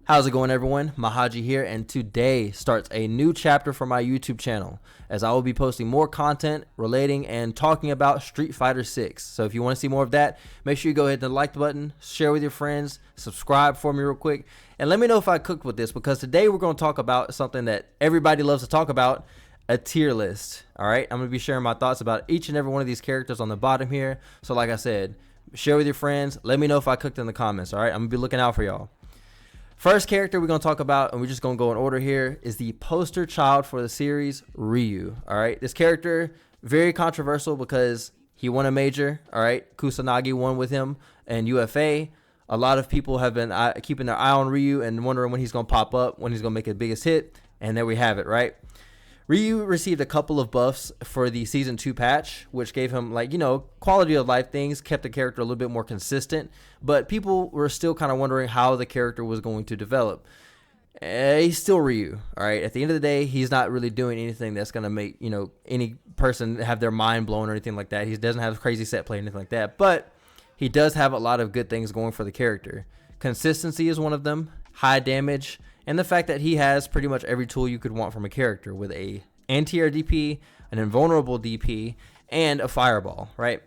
How's it going, everyone? Mahaji here, and today starts a new chapter for my YouTube channel as I will be posting more content relating and talking about Street Fighter 6. So if you want to see more of that, make sure you go ahead and like the button, share with your friends, subscribe for me real quick, and let me know if I cooked with this, because today we're going to talk about something that everybody loves to talk about, a tier list. All right, I'm going to be sharing my thoughts about each and every one of these characters on the bottom here. So like I said, share with your friends. Let me know if I cooked in the comments. All right, I'm going to be looking out for y'all. First character we're going to talk about, and we're just going to go in order here, is the poster child for the series, Ryu. All right, this character, very controversial because he won a major. All right, Kusanagi won with him and UFA. A lot of people have been keeping their eye on Ryu and wondering when he's going to pop up, when he's going to make his biggest hit. And there we have it, right? Ryu received a couple of buffs for the Season 2 patch, which gave him, like, you know, quality of life things, kept the character a little bit more consistent, but people were still kind of wondering how the character was going to develop. He's still Ryu, all right? At the end of the day, he's not really doing anything that's going to make, you know, any person have their mind blown or anything like that. He doesn't have crazy set play or anything like that, but he does have a lot of good things going for the character. Consistency is one of them, high damage, and the fact that he has pretty much every tool you could want from a character, with a anti-air DP, an invulnerable DP, and a fireball, right?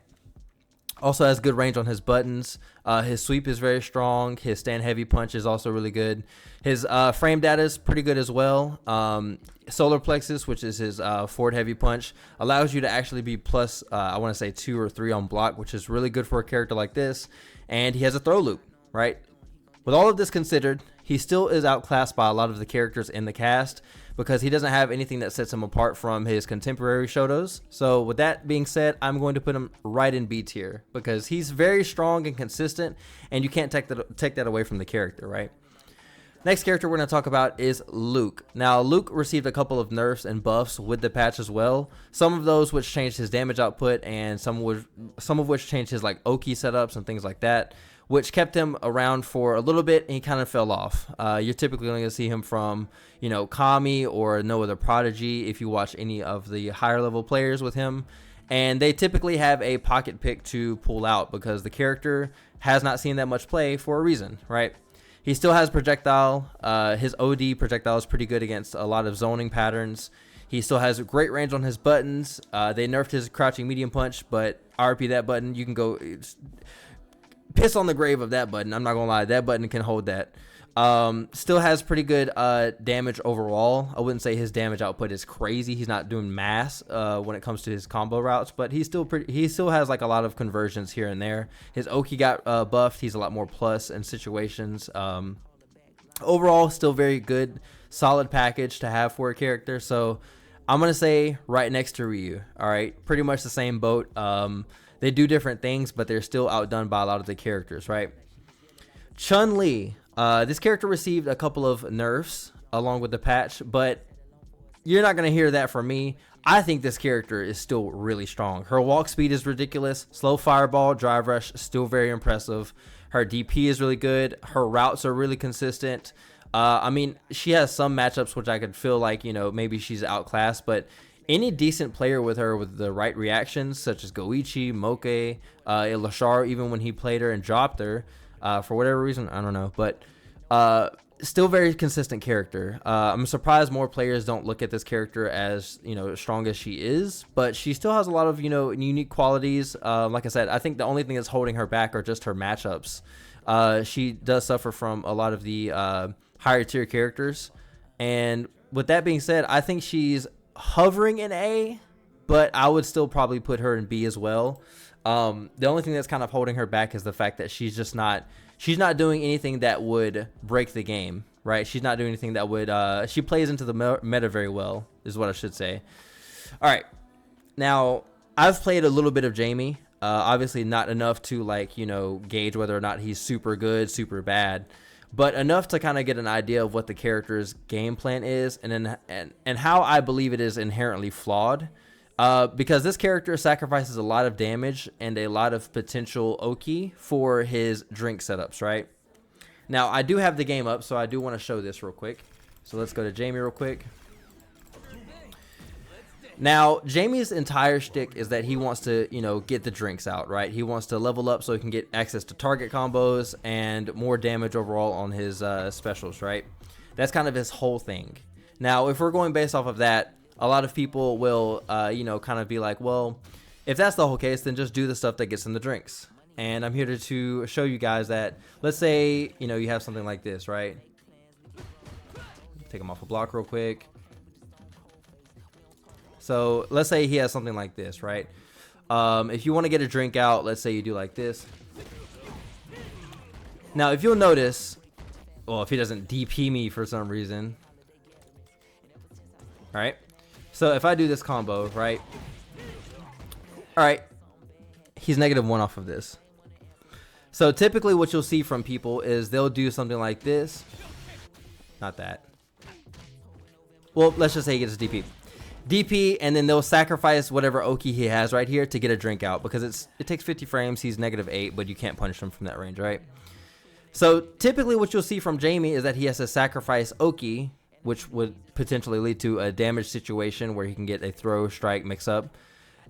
Also has good range on his buttons. His sweep is very strong. His stand heavy punch is also really good. His frame data is pretty good as well. Solar plexus, which is his forward heavy punch, allows you to actually be plus, I want to say 2 or 3 on block, which is really good for a character like this. And he has a throw loop, right? With all of this considered, he still is outclassed by a lot of the characters in the cast because he doesn't have anything that sets him apart from his contemporary Shotos. So with that being said, I'm going to put him right in B tier because he's very strong and consistent, and you can't take that away from the character, right? Next character we're going to talk about is Luke. Now, Luke received a couple of nerfs and buffs with the patch as well. Some of those which changed his damage output, and some of which changed his like Oki setups and things like that, which kept him around for a little bit, and he kind of fell off. You're typically going to see him from, you know, Kami or No Other Prodigy if you watch any of the higher level players with him. And they typically have a pocket pick to pull out because the character has not seen that much play for a reason, right? He still has projectile. His OD projectile is pretty good against a lot of zoning patterns. He still has a great range on his buttons. They nerfed his crouching medium punch, but RP that button, you can go piss on the grave of that button. I'm not gonna lie, that button can hold that. Still has pretty good damage overall. I wouldn't say his damage output is crazy. He's not doing mass when it comes to his combo routes, but he still has like a lot of conversions here and there. His Oki got buffed. He's a lot more plus in situations. Overall, still very good, solid package to have for a character. So I'm gonna say right next to Ryu. All right, pretty much the same boat. They do different things, but they're still outdone by a lot of the characters, right? Chun Li. This character received a couple of nerfs along with the patch, but you're not going to hear that from me. I think this character is still really strong. Her walk speed is ridiculous. Slow fireball, drive rush, still very impressive. Her DP is really good. Her routes are really consistent. I mean, she has some matchups which I could feel like, you know, maybe she's outclassed, but any decent player with her with the right reactions, such as Goichi, Moke, Lashar, even when he played her and dropped her, for whatever reason, I don't know, but still very consistent character. I'm surprised more players don't look at this character as, you know, strong as she is, but she still has a lot of, you know, unique qualities. Like I said, I think the only thing that's holding her back are just her matchups. She does suffer from a lot of the higher tier characters, and with that being said, I think she's hovering in A, but I would still probably put her in B as well. The only thing that's kind of holding her back is the fact that she's not doing anything that would break the game, right? She's not doing anything that would she plays into the meta very well, is what I should say. All right, now I've played a little bit of Jamie, obviously not enough to, like, you know, gauge whether or not he's super good, super bad, but enough to kind of get an idea of what the character's game plan is, and how I believe it is inherently flawed. Because this character sacrifices a lot of damage and a lot of potential Oki for his drink setups, right? Now, I do have the game up, so I do want to show this real quick. So let's go to Jamie real quick. Now, Jamie's entire shtick is that he wants to, you know, get the drinks out, right? He wants to level up so he can get access to target combos and more damage overall on his specials, right? That's kind of his whole thing. Now, if we're going based off of that, a lot of people will, you know, kind of be like, well, if that's the whole case, then just do the stuff that gets in the drinks. And I'm here to show you guys that, let's say, you know, you have something like this, right? Take him off a block real quick. So let's say he has something like this, right? If you want to get a drink out, let's say you do like this. Now, if you'll notice, well, if he doesn't DP me for some reason, all right? So if I do this combo, right? All right, he's -1 off of this. So typically what you'll see from people is they'll do something like this. Not that. Well, let's just say he gets a DP, and then they'll sacrifice whatever Oki he has right here to get a drink out, because it takes 50 frames. He's -8, but you can't punish him from that range, right? So typically what you'll see from Jamie is that he has to sacrifice Oki, which would potentially lead to a damage situation where he can get a throw, strike, mix up,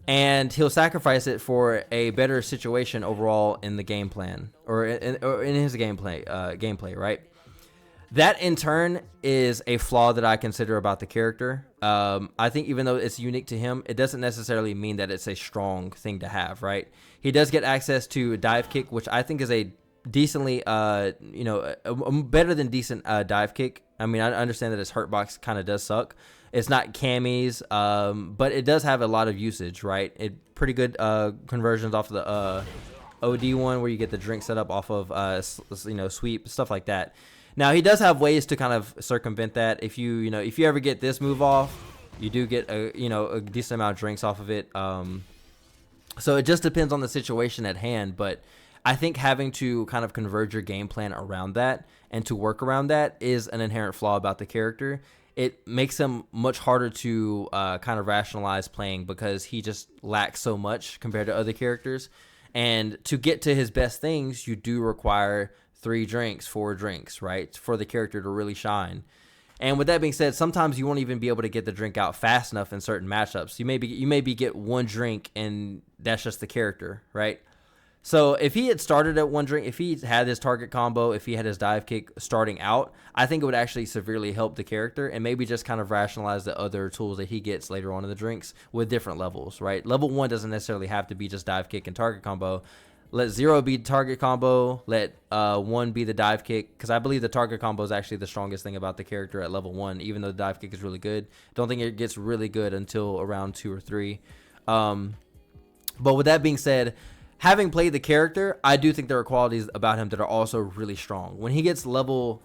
and he'll sacrifice it for a better situation overall in the game plan, or in his gameplay, right? That in turn is a flaw that I consider about the character. I think even though it's unique to him, it doesn't necessarily mean that it's a strong thing to have, right? He does get access to dive kick, which I think is a decently, you know, a better than decent dive kick. I mean, I understand that his hurt box kind of does suck. It's not camis, but it does have a lot of usage, right? It pretty good conversions off of the OD one, where you get the drink set up off of, you know, sweep, stuff like that. Now, he does have ways to kind of circumvent that. If you know, if you ever get this move off, you do get a decent amount of drinks off of it. So it just depends on the situation at hand. But I think having to kind of converge your game plan around that and to work around that is an inherent flaw about the character. It makes him much harder to kind of rationalize playing, because he just lacks so much compared to other characters. And to get to his best things, you do require 3 drinks, 4 drinks, right, for the character to really shine. And with that being said, sometimes you won't even be able to get the drink out fast enough in certain matchups. You maybe get 1 drink, and that's just the character, right? So if he had started at 1 drink, if he had his target combo, if he had his dive kick starting out, I think it would actually severely help the character, and maybe just kind of rationalize the other tools that he gets later on in the drinks with different levels, right? Level 1 doesn't necessarily have to be just dive kick and target combo. Let 0 be target combo. Let 1 be the dive kick, because I believe the target combo is actually the strongest thing about the character at level 1, even though the dive kick is really good. Don't think it gets really good until around 2 or 3. But with that being said, having played the character, I do think there are qualities about him that are also really strong. When he gets level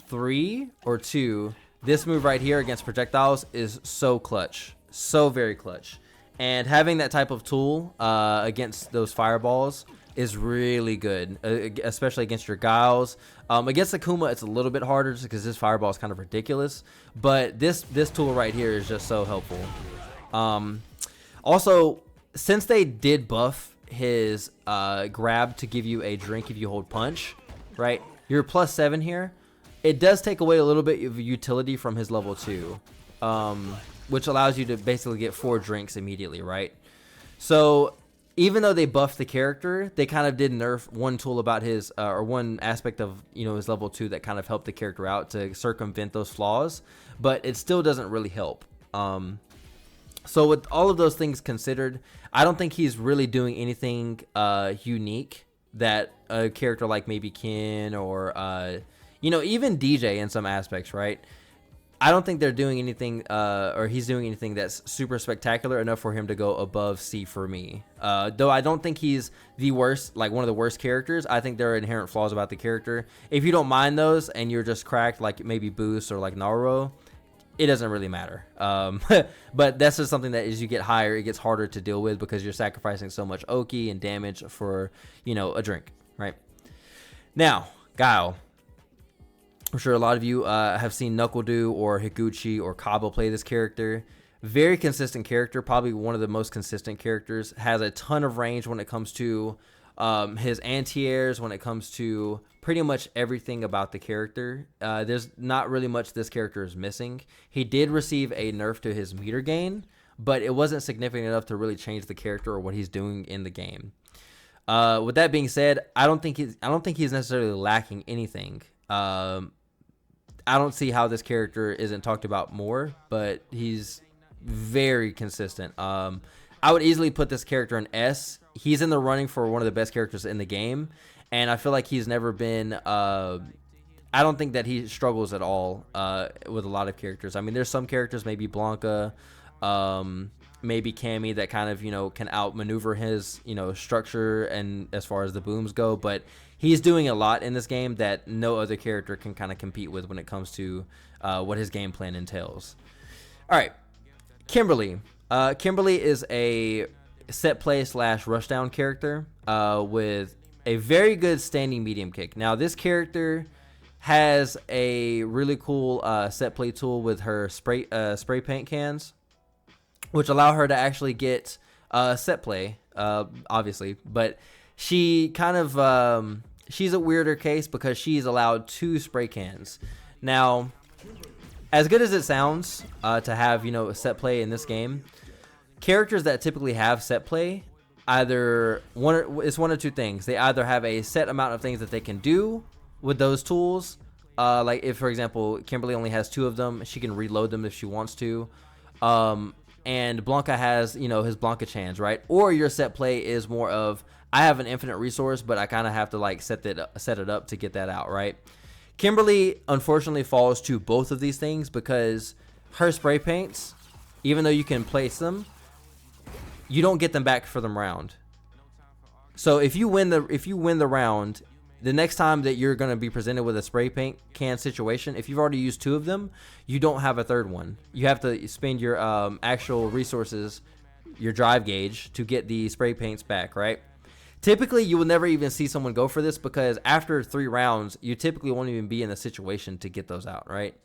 3 or 2, this move right here against projectiles is so clutch, so very clutch. And having that type of tool against those fireballs is really good, especially against your Guiles. Against AKUMA, it's a little bit harder just because this fireball is kind of ridiculous. But this tool right here is just so helpful. Also, since they did buff his grab to give you a drink if you hold punch, right? You're +7 here. It does take away a little bit of utility from his level 2, which allows you to basically get 4 drinks immediately, right? So even though they buffed the character, they kind of did nerf one tool about his, or one aspect of, you know, his level 2 that kind of helped the character out to circumvent those flaws, but it still doesn't really help. So with all of those things considered, I don't think he's really doing anything unique that a character like maybe Ken or, you know, even DeeJay in some aspects, right? I don't think they're doing anything, or he's doing anything that's super spectacular enough for him to go above C for me. Though I don't think he's the worst, like one of the worst characters. I think there are inherent flaws about the character. If you don't mind those and you're just cracked like maybe Boost or like Naruto, it doesn't really matter. But that's just something that as you get higher, it gets harder to deal with because you're sacrificing so much Oki and damage for, you know, a drink, right? Now, Guile. I'm sure a lot of you have seen NuckleDu or Higuchi or Kabo play this character. Very consistent character, probably one of the most consistent characters. Has a ton of range when it comes to his anti-airs, when it comes to pretty much everything about the character. There's not really much this character is missing. He did receive a nerf to his meter gain, but it wasn't significant enough to really change the character or what he's doing in the game. With that being said, I don't think he's necessarily lacking anything. I don't see how this character isn't talked about more, but he's very consistent. I would easily put this character in S. He's in the running for one of the best characters in the game, and I feel like he's never been. I don't think that he struggles at all with a lot of characters. I mean, there's some characters, maybe BLANKA, maybe Cammy, that kind of, can outmaneuver his, structure and as far as the booms go. But he's doing a lot in this game that no other character can kind of compete with when it comes to what his game plan entails. All right, Kimberly. Kimberly is a set play / rushdown character with a very good standing medium kick. Now, this character has a really cool set play tool with her spray paint cans, which allow her to actually get set play, obviously. But she kind of she's a weirder case because she's allowed 2 spray cans. Now, as good as it sounds to have a set play in this game, characters that typically have set play, it's one of 2 things. They either have a set amount of things that they can do with those tools, like if, for example, Kimberly only has 2 of them, she can reload them if she wants to, and BLANKA has his BLANKA chans, right? Or your set play is more of, I have an infinite resource, but I kind of have to like set it up to get that out, right? Kimberly unfortunately falls to both of these things because her spray paints, even though you can place them, you don't get them back for the round. So if you win the round, the next time that you're going to be presented with a spray paint can situation, if you've already used 2 of them, you don't have a third one. You have to spend your actual resources, your drive gauge, to get the spray paints back, right? Typically, you will never even see someone go for this because after 3 rounds, you typically won't even be in a situation to get those out, right?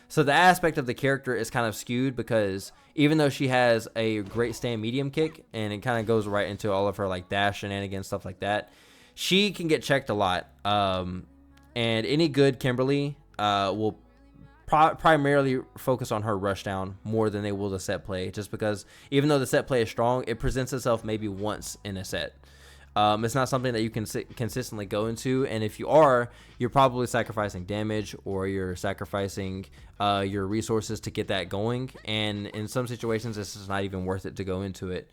So the aspect of the character is kind of skewed because even though she has a great stand medium kick and it kind of goes right into all of her like dash shenanigans, stuff like that, she can get checked a lot. And any good Kimberly will primarily focus on her rushdown more than they will the set play, just because even though the set play is strong, it presents itself maybe once in a set. It's not something that you can consistently go into, and if you are, you're probably sacrificing damage or you're sacrificing your resources to get that going, and in some situations it's just not even worth it to go into it.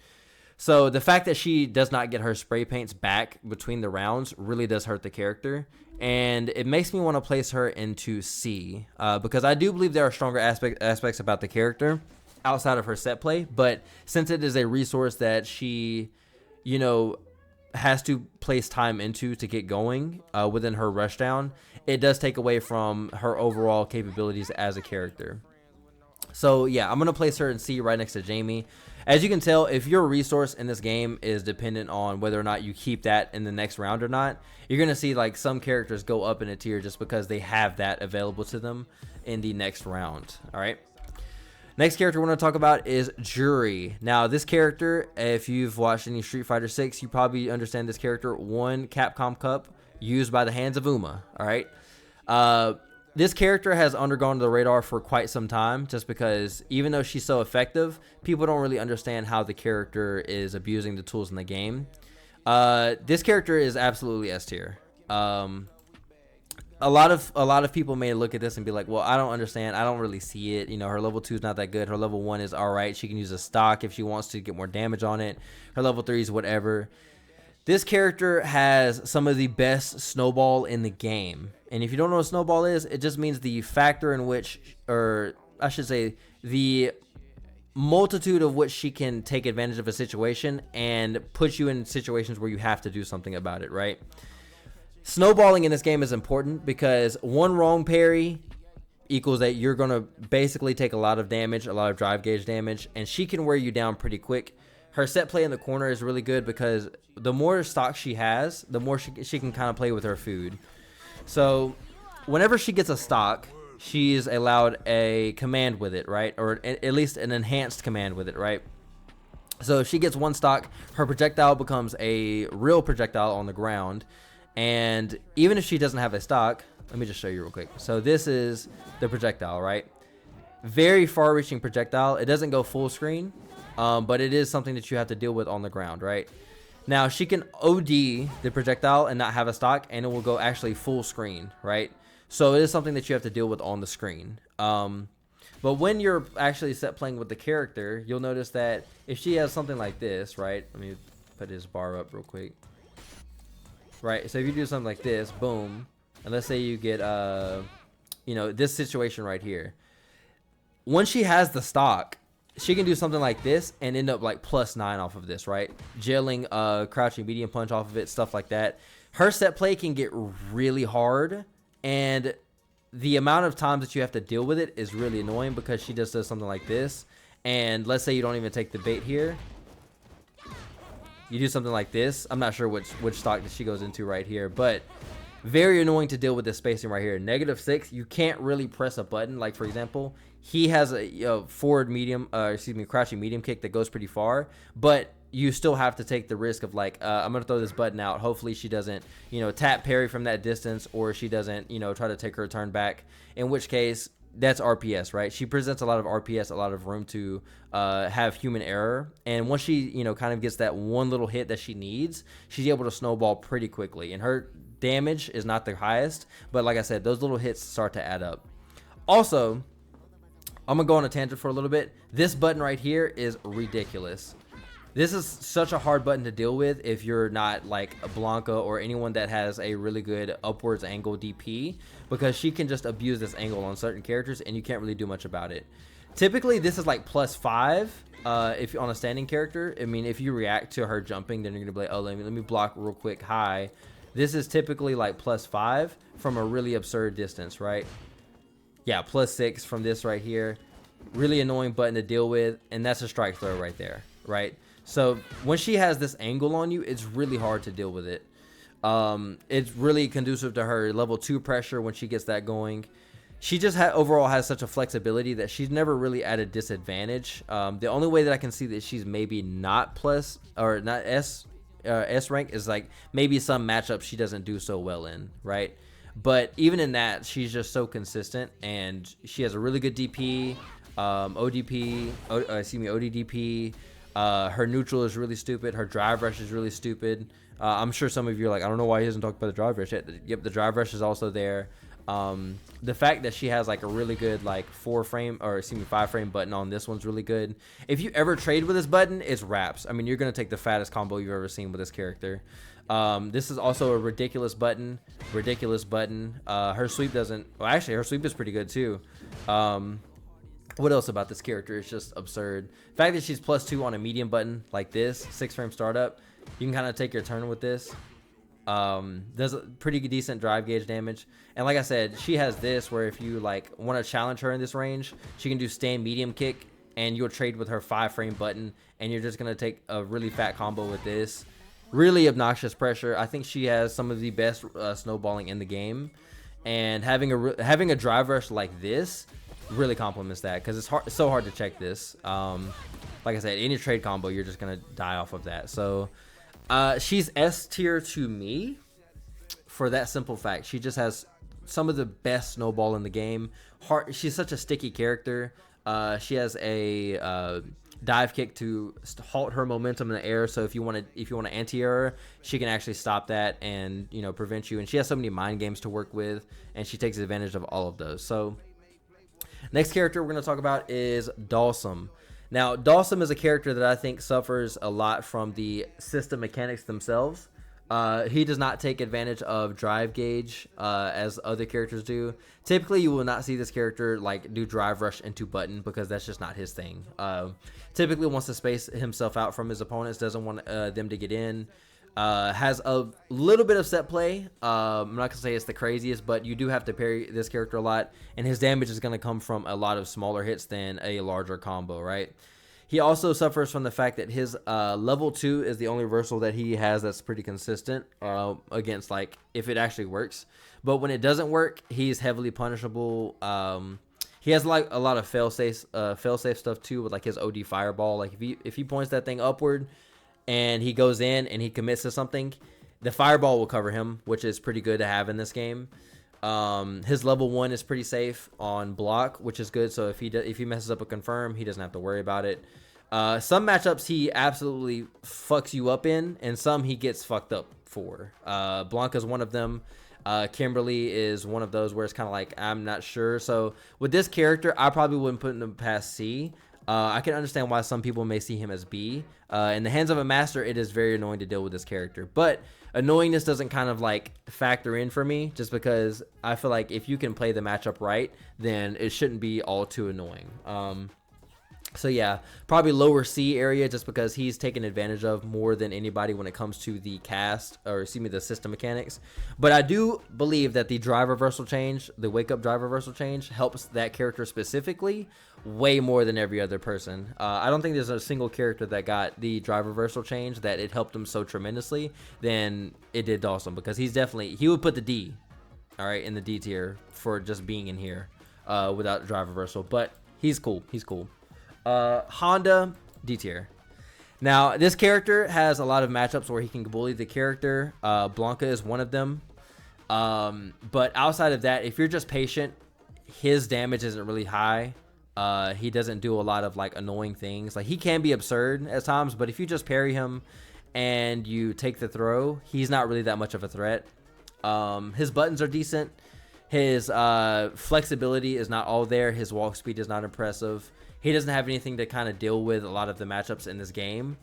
So the fact that she does not get her spray paints back between the rounds really does hurt the character, and it makes me want to place her into C, because I do believe there are stronger aspects about the character outside of her set play, but since it is a resource that she has to place time into to get going within her rushdown, it does take away from her overall capabilities as a character. So yeah, I'm gonna place her in C right next to Jamie. As you can tell, if your resource in this game is dependent on whether or not you keep that in the next round or not, you're gonna see like some characters go up in a tier just because they have that available to them in the next round. All right. Next character we're going to talk about is Juri. Now, this character, if you've watched any Street Fighter 6, you probably understand this character won Capcom Cup used by the hands of AKUMA. All right. This character has undergone the radar for quite some time just because even though she's so effective, people don't really understand how the character is abusing the tools in the game. This character is absolutely S tier. A lot of people may look at this and be like, well, I don't understand. I don't really see it. Her level 2 is not that good. Her level 1 is all right. She can use a stock if she wants to get more damage on it. Her level 3 is whatever. This character has some of the best snowball in the game. And if you don't know what snowball is, it just means the factor in which, or I should say, the multitude of which she can take advantage of a situation and put you in situations where you have to do something about it, right? Snowballing in this game is important because one wrong parry equals that you're going to basically take a lot of damage, a lot of drive gauge damage, and she can wear you down pretty quick. Her set play in the corner is really good because the more stock she has, the more she can kind of play with her food. So whenever she gets a stock, she's allowed a command with it, right? Or at least an enhanced command with it, right? So if she gets one stock, her projectile becomes a real projectile on the ground. And even if she doesn't have a stock, let me just show you real quick. So this is the projectile, right? Very far-reaching projectile. It doesn't go full screen, but it is something that you have to deal with on the ground, right? Now, she can OD the projectile and not have a stock, and it will go actually full screen, right? So it is something that you have to deal with on the screen. But when you're actually set playing with the character, you'll notice that if she has something like this, right? Let me put this bar up real quick. Right, so if you do something like this, boom, and let's say you get, you know, this situation right here. Once she has the stock, she can do something like this and end up like +9 off of this, right? Jailing, crouching medium punch off of it, stuff like that. Her set play can get really hard, and the amount of times that you have to deal with it is really annoying because she just does something like this. And let's say you don't even take the bait here. You do something like this. I'm not sure which stock that she goes into right here, but very annoying to deal with this spacing right here. -6, you can't really press a button. Like, for example, he has a forward medium, crouching medium kick that goes pretty far, but you still have to take the risk of like, I'm going to throw this button out. Hopefully she doesn't, you know, tap parry from that distance, or she doesn't, you know, try to take her turn back, in which case that's RPS, right? She presents a lot of RPS, a lot of room to have human error. And once she, you know, kind of gets that one little hit that she needs, she's able to snowball pretty quickly. And her damage is not the highest, but like I said, those little hits start to add up. Also, I'm gonna go on a tangent for a little bit. This button right here is ridiculous. This is such a hard button to deal with if you're not like a BLANKA or anyone that has a really good upwards angle DP, because she can just abuse this angle on certain characters and you can't really do much about it. Typically, this is like +5 if you're on a standing character. I mean, if you react to her jumping, then you're gonna be like, oh, let me block real quick high. This is typically like +5 from a really absurd distance, right? Yeah, +6 from this right here. Really annoying button to deal with, and that's a strike throw right there, right? So when she has this angle on you, it's really hard to deal with it. It's really conducive to her level 2 pressure when she gets that going. She just overall has such a flexibility that she's never really at a disadvantage. The only way that I can see that she's maybe not plus or not S rank is like maybe some matchups she doesn't do so well in, right? But even in that, she's just so consistent, and she has a really good DP, ODDP. Her neutral is really stupid. Her drive rush is really stupid. I'm sure some of you are like, I don't know why he doesn't talk about the drive rush yet. Yep, the drive rush is also there. The fact that she has like a really good like 5 frame button on this one's really good. If you ever trade with this button, it's wraps. I mean, you're gonna take the fattest combo you've ever seen with this character. This is also a ridiculous button. Her sweep doesn't, well, actually her sweep is pretty good too. What else about this character is just absurd. The fact that she's +2 on a medium button like this, 6 frame startup, you can kind of take your turn with this. Does a pretty decent drive gauge damage. And like I said, she has this where if you like want to challenge her in this range, she can do stand medium kick, and you'll trade with her 5 frame button, and you're just going to take a really fat combo with this. Really obnoxious pressure. I think she has some of the best snowballing in the game, and having a drive rush like this really complements that, because it's so hard to check this. Like I said, any trade combo, you're just gonna die off of that. So she's S tier to me for that simple fact. She just has some of the best snowball in the game. She's such a sticky character. She has a dive kick to halt her momentum in the air, so if you want to anti-air her, she can actually stop that and, you know, prevent you. And she has so many mind games to work with, and she takes advantage of all of those. So next character we're going to talk about is Dhalsim. Now, Dhalsim is a character that I think suffers a lot from the system mechanics themselves. He does not take advantage of drive gauge as other characters do. Typically, you will not see this character like do drive rush into button, because that's just not his thing. Typically wants to space himself out from his opponents, doesn't want them to get in. Has a little bit of set play. I'm not gonna say it's the craziest, but you do have to parry this character a lot, and his damage is gonna come from a lot of smaller hits than a larger combo, right? He also suffers from the fact that his level 2 is the only reversal that he has that's pretty consistent against, like, if it actually works. But when it doesn't work, he's heavily punishable. He has like a lot of fail-safe stuff too, with like his OD fireball. Like if he points that thing upward and he goes in and he commits to something, the fireball will cover him, which is pretty good to have in this game. His level 1 is pretty safe on block, which is good. So if he messes up a confirm, he doesn't have to worry about it. Some matchups he absolutely fucks you up in, and some he gets fucked up for. BLANKA's one of them. Kimberly is one of those where it's kind of like, I'm not sure. So with this character, I probably wouldn't put him past C. I can understand why some people may see him as B. In the hands of a master, it is very annoying to deal with this character. But annoyingness doesn't kind of like factor in for me, just because I feel like if you can play the matchup right, then it shouldn't be all too annoying. So yeah, probably lower C area, just because he's taken advantage of more than anybody when it comes to the cast, or excuse me, the system mechanics. But I do believe that the drive reversal change, the wake up drive reversal change, helps that character specifically way more than every other person. I don't think there's a single character that got the drive reversal change that it helped him so tremendously than it did Dhalsim, because he's definitely, he would put the D, all right, in the D tier for just being in here without drive reversal. But he's cool. He's cool. Honda, D tier. Now, this character has a lot of matchups where he can bully the character. BLANKA is one of them. But outside of that, if you're just patient, his damage isn't really high. He doesn't do a lot of like annoying things. Like, he can be absurd at times, but if you just parry him and you take the throw, he's not really that much of a threat. His buttons are decent. His flexibility is not all there. His walk speed is not impressive. He doesn't have anything to kind of deal with a lot of the matchups in this game.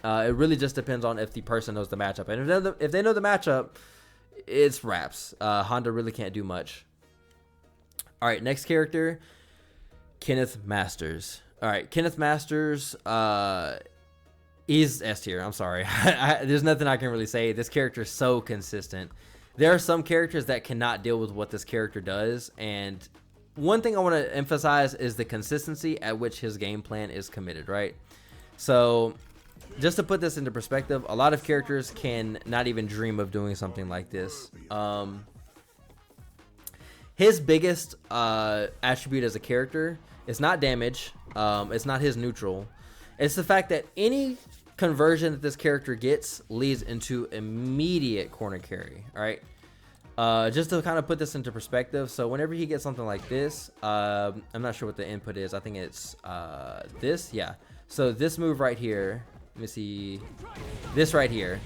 It really just depends on if the person knows the matchup. And if they know the matchup, it's raps. Honda really can't do much. All right, next character, Kenneth Masters. All right, Kenneth Masters, he's S tier. I'm sorry. There's nothing I can really say. This character is so consistent. There are some characters that cannot deal with what this character does, and one thing I want to emphasize is the consistency at which his game plan is committed, right? So just to put this into perspective, a lot of characters can not even dream of doing something like this. His biggest attribute as a character is not damage. It's not his neutral. It's the fact that any conversion that this character gets leads into immediate corner carry, all right? Just to kind of put this into perspective, so whenever he gets something like this, I'm not sure what the input is. I think it's this. Yeah. So this move right here, let me see. This right here.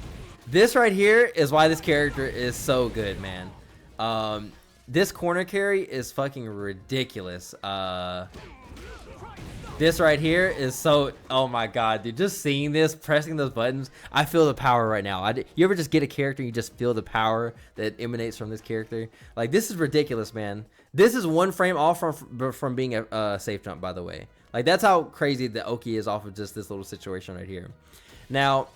This right here is why this character is so good, man. This corner carry is fucking ridiculous. This right here is so, oh my god, dude, just seeing this, pressing those buttons, I feel the power right now. You ever just get a character and you just feel the power that emanates from this character? Like, this is ridiculous, man. This is one frame off from being a safe jump, by the way. Like, that's how crazy the Oki is off of just this little situation right here. Now,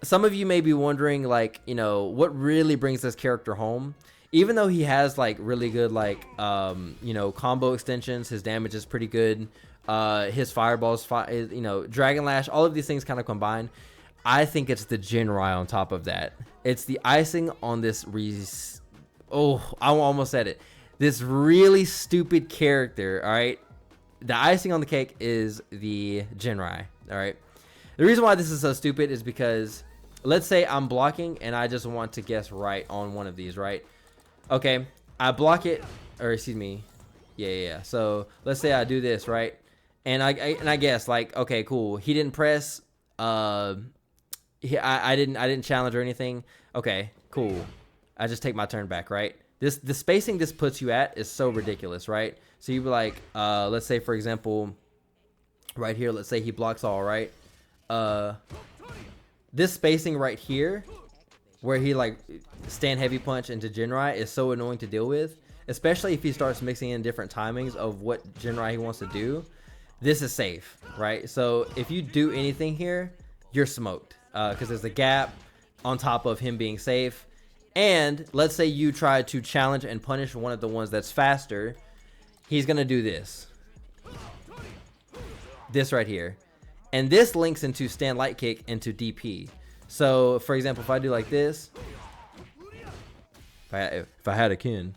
some of you may be wondering, like, you know, what really brings this character home? Even though he has like really good, like, you know, combo extensions, his damage is pretty good. His fireballs, you know, Dragon Lash, all of these things kind of combined. I think it's the Juri on top of that. It's the icing on this. I almost said it. This really stupid character. All right, the icing on the cake is the Juri. All right. The reason why this is so stupid is because, let's say I'm blocking and I just want to guess right on one of these. Right. Okay. I block it, or excuse me. Yeah. So let's say I do this, right? And I guess, like, okay, cool. He didn't press. I didn't challenge or anything. Okay, cool. I just take my turn back, right? The spacing this puts you at is so ridiculous, right? So you'd be like, let's say for example, right here. Let's say he blocks all, right? This spacing right here, where he like stand heavy punch into Juri, is so annoying to deal with, especially if he starts mixing in different timings of what Juri he wants to do. This is safe, right? So if you do anything here, you're smoked, because there's a gap on top of him being safe. And let's say you try to challenge and punish one of the ones that's faster. He's gonna do this right here, and this links into stand light kick into DP. So for example, if I do like this, if I had a kin,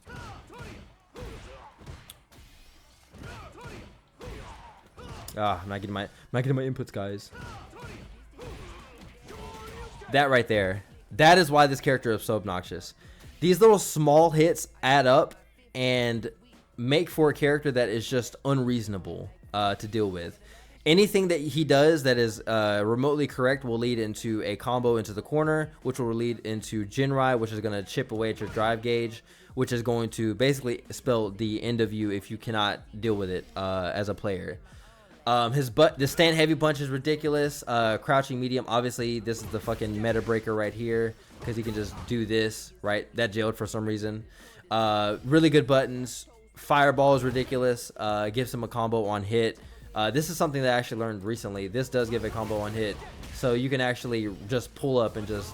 I'm not getting my inputs, guys. That right there, that is why this character is so obnoxious. These little small hits add up and make for a character that is just unreasonable to deal with. Anything that he does that is remotely correct will lead into a combo into the corner, which will lead into Jinrai, which is going to chip away at your drive gauge, which is going to basically spell the end of you if you cannot deal with it as a player. The stand heavy punch is ridiculous. Crouching medium, obviously this is the fucking meta breaker right here, because he can just do this, right? That jailed for some reason. Really good buttons. Fireball is ridiculous. Gives him a combo on hit. This is something that I actually learned recently. This does give a combo on hit, so you can actually just pull up and just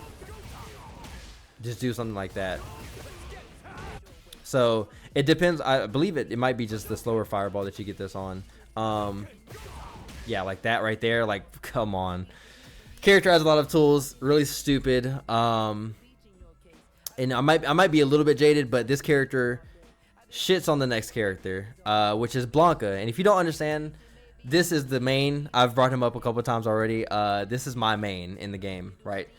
do something like that. So it depends. I believe it might be just the slower fireball that you get this on. Yeah, like that right there. Like, come on. Character has a lot of tools. Really stupid. And I might be a little bit jaded, but this character shits on the next character, which is BLANKA. And if you don't understand, this is the main. I've brought him up a couple times already. This is my main in the game, right?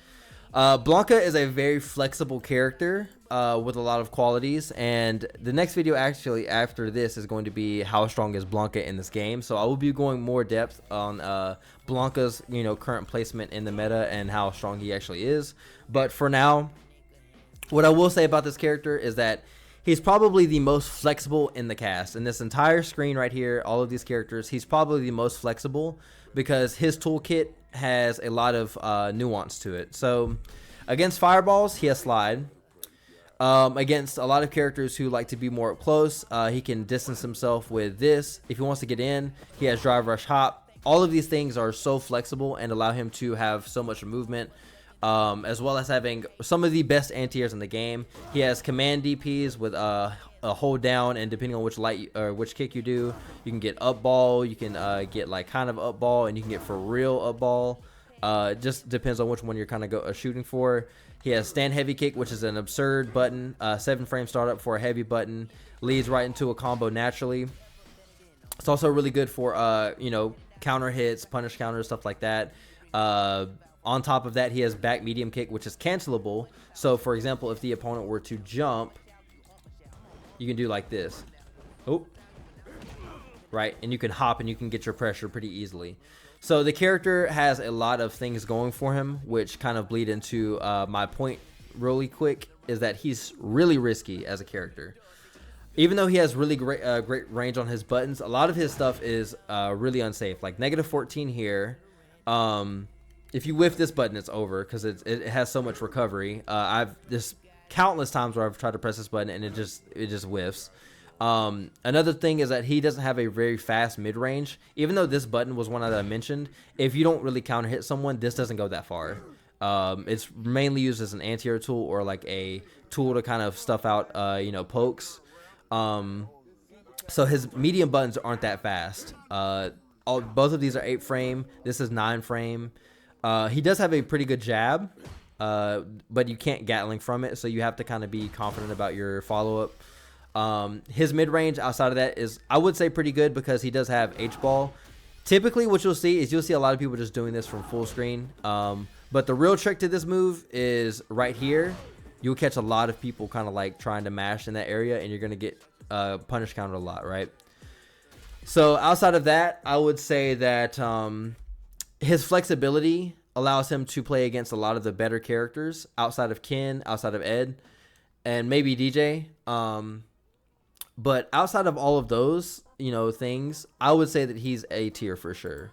BLANKA is a very flexible character with a lot of qualities, and the next video actually after this is going to be how strong is BLANKA in this game. So I will be going more depth on BLANKA's current placement in the meta and how strong he actually is. But for now, what I will say about this character is that he's probably the most flexible in the cast. In this entire screen right here, all of these characters, he's probably the most flexible because his toolkit has a lot of nuance to it. So against fireballs, he has slide. Against a lot of characters who like to be more up close, he can distance himself with this. If he wants to get in, he has drive, rush, hop. All of these things are so flexible and allow him to have so much movement. As well as having some of the best anti-airs in the game. He has command DPs with a hold down, and depending on which which kick you do, you can get up ball, you can get like kind of up ball, and you can get for real up ball. Just depends on which one you're kind of shooting for. He has stand heavy kick, which is an absurd button. 7-frame startup for a heavy button, leads right into a combo naturally. It's also really good for counter hits, punish counters, stuff like that. On top of that, he has back medium kick, which is cancelable. So, for example, if the opponent were to jump, you can do like this. Oh, right? And you can hop and you can get your pressure pretty easily. So the character has a lot of things going for him, which kind of bleed into my point really quick, is that he's really risky as a character. Even though he has really great range on his buttons, a lot of his stuff is really unsafe. Like -14 here. If you whiff this button, it's over because it has so much recovery. There's countless times where I've tried to press this button and it just whiffs. Another thing is that he doesn't have a very fast mid-range. Even though this button was one that I mentioned, if you don't really counter hit someone, this doesn't go that far. It's mainly used as an anti-air tool or like a tool to kind of stuff out pokes. So his medium buttons aren't that fast. Both of these are 8-frame. This is 9-frame. He does have a pretty good jab, but you can't Gatling from it, so you have to kind of be confident about your follow-up. His mid-range outside of that is, I would say, pretty good because he does have H-ball. Typically, what you'll see is a lot of people just doing this from full screen. But the real trick to this move is right here. You'll catch a lot of people kind of like trying to mash in that area, and you're going to get punish counter a lot, right? So outside of that, I would say that his flexibility allows him to play against a lot of the better characters outside of Ken, outside of Ed, and maybe DeeJay. But outside of all of those, things, I would say that he's A tier for sure.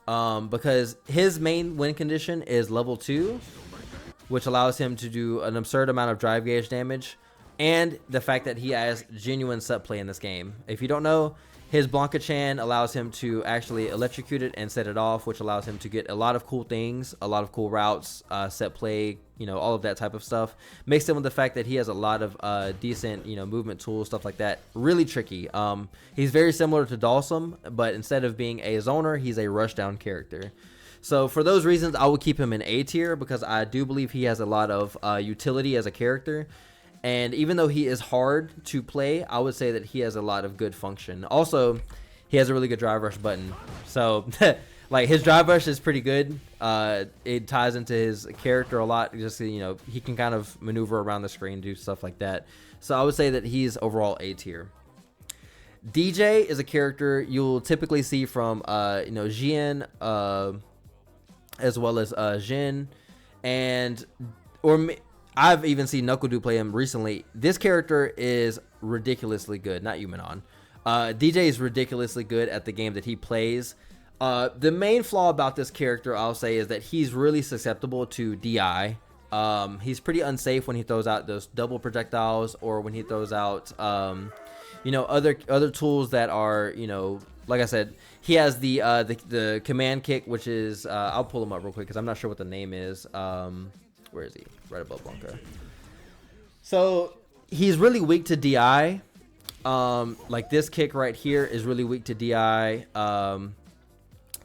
Because his main win condition is level 2, which allows him to do an absurd amount of drive gauge damage, and the fact that he has genuine set play in this game. If you don't know, his BLANKA Chan allows him to actually electrocute it and set it off, which allows him to get a lot of cool things, a lot of cool routes, set play, all of that type of stuff. Mixed in with the fact that he has a lot of decent, movement tools, stuff like that. Really tricky. He's very similar to Dhalsim, but instead of being a zoner, he's a rushdown character. So for those reasons, I would keep him in A tier because I do believe he has a lot of utility as a character. And even though he is hard to play, I would say that he has a lot of good function. Also, he has a really good drive rush button. So, like, his drive rush is pretty good. It ties into his character a lot. Just, he can kind of maneuver around the screen, do stuff like that. So I would say that he's overall A tier. DeeJay is a character you'll typically see from Jian, as well as Jin, and I've even seen NuckleDu play him recently. This character is ridiculously good. Not you, Manon. DeeJay is ridiculously good at the game that he plays. The main flaw about this character, I'll say, is that he's really susceptible to DI. He's pretty unsafe when he throws out those double projectiles, or when he throws out, other tools that are, like I said, he has the command kick, which is, I'll pull him up real quick because I'm not sure what the name is. Where is he? Right above BLANKA. So he's really weak to DI. Like this kick right here is really weak to DI.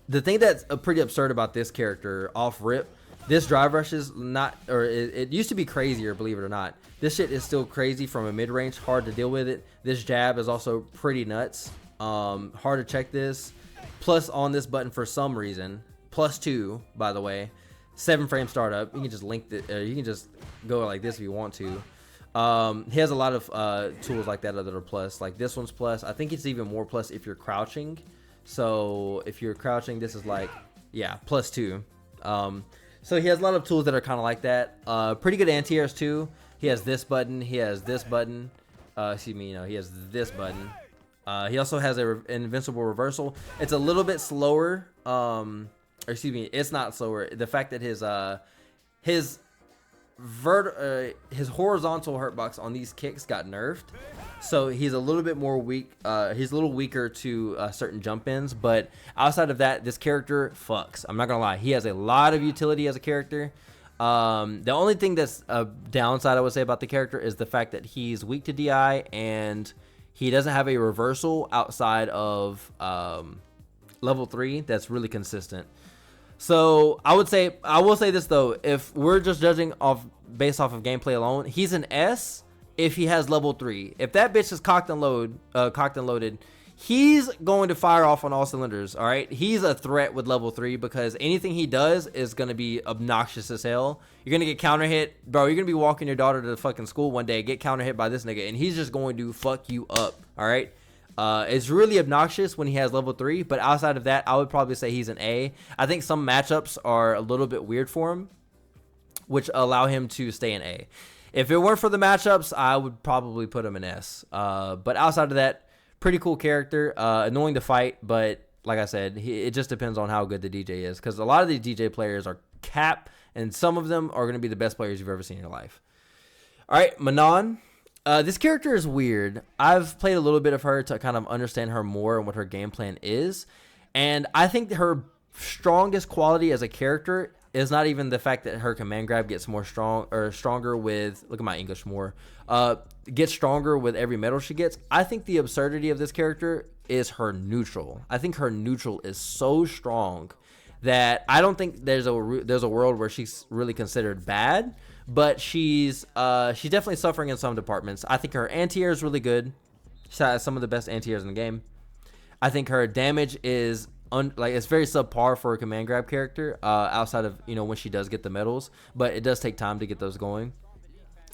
The thing that's pretty absurd about this character off rip, this drive rush is not, or it used to be crazier, believe it or not. This shit is still crazy from a mid range, hard to deal with it. This jab is also pretty nuts. Hard to check this. Plus on this button for some reason, +2, by the way, 7-frame startup. You can just link the, you can just go like this if you want to. He has a lot of tools like that are plus. Like this one's plus. I think it's even more plus if you're crouching. So if you're crouching, this is like, yeah, +2. So he has a lot of tools that are kind of like that. Pretty good anti-airs too. He has this button. He has this button. He has this button. He also has an invincible reversal. It's a little bit slower. It's not slower. The fact that his horizontal hurtbox on these kicks got nerfed, so he's a little bit more weak. He's a little weaker to certain jump ins, but outside of that, this character fucks. I'm not gonna lie, he has a lot of utility as a character. The only thing that's a downside I would say about the character is the fact that he's weak to DI and he doesn't have a reversal outside of level 3 that's really consistent. So I will say this though, if we're just judging based off of gameplay alone, he's an S if he has level 3. If that bitch is cocked and loaded, he's going to fire off on all cylinders. All right, he's a threat with level 3 because anything he does is gonna be obnoxious as hell. You're gonna get counter hit, bro. You're gonna be walking your daughter to fucking school one day, get counter hit by this nigga, and he's just going to fuck you up. All right. It's really obnoxious when he has level 3, but outside of that, I would probably say he's an A. I think some matchups are a little bit weird for him, which allow him to stay an A. If it weren't for the matchups, I would probably put him an S. But outside of that, pretty cool character, annoying to fight, but like I said, it just depends on how good the DeeJay is, because a lot of these DeeJay players are cap, and some of them are going to be the best players you've ever seen in your life. All right, Manon. This character is weird. I've played a little bit of her to kind of understand her more and what her game plan is. And I think her strongest quality as a character is not even the fact that her command grab gets stronger with, look at my English more, gets stronger with every medal she gets. I think the absurdity of this character is her neutral. I think her neutral is so strong that I don't think there's a world where she's really considered bad. But she's definitely suffering in some departments. I think her anti-air is really good. She has some of the best anti-airs in the game. I think her damage is it's very subpar for a command grab character. Outside of when she does get the medals, but it does take time to get those going.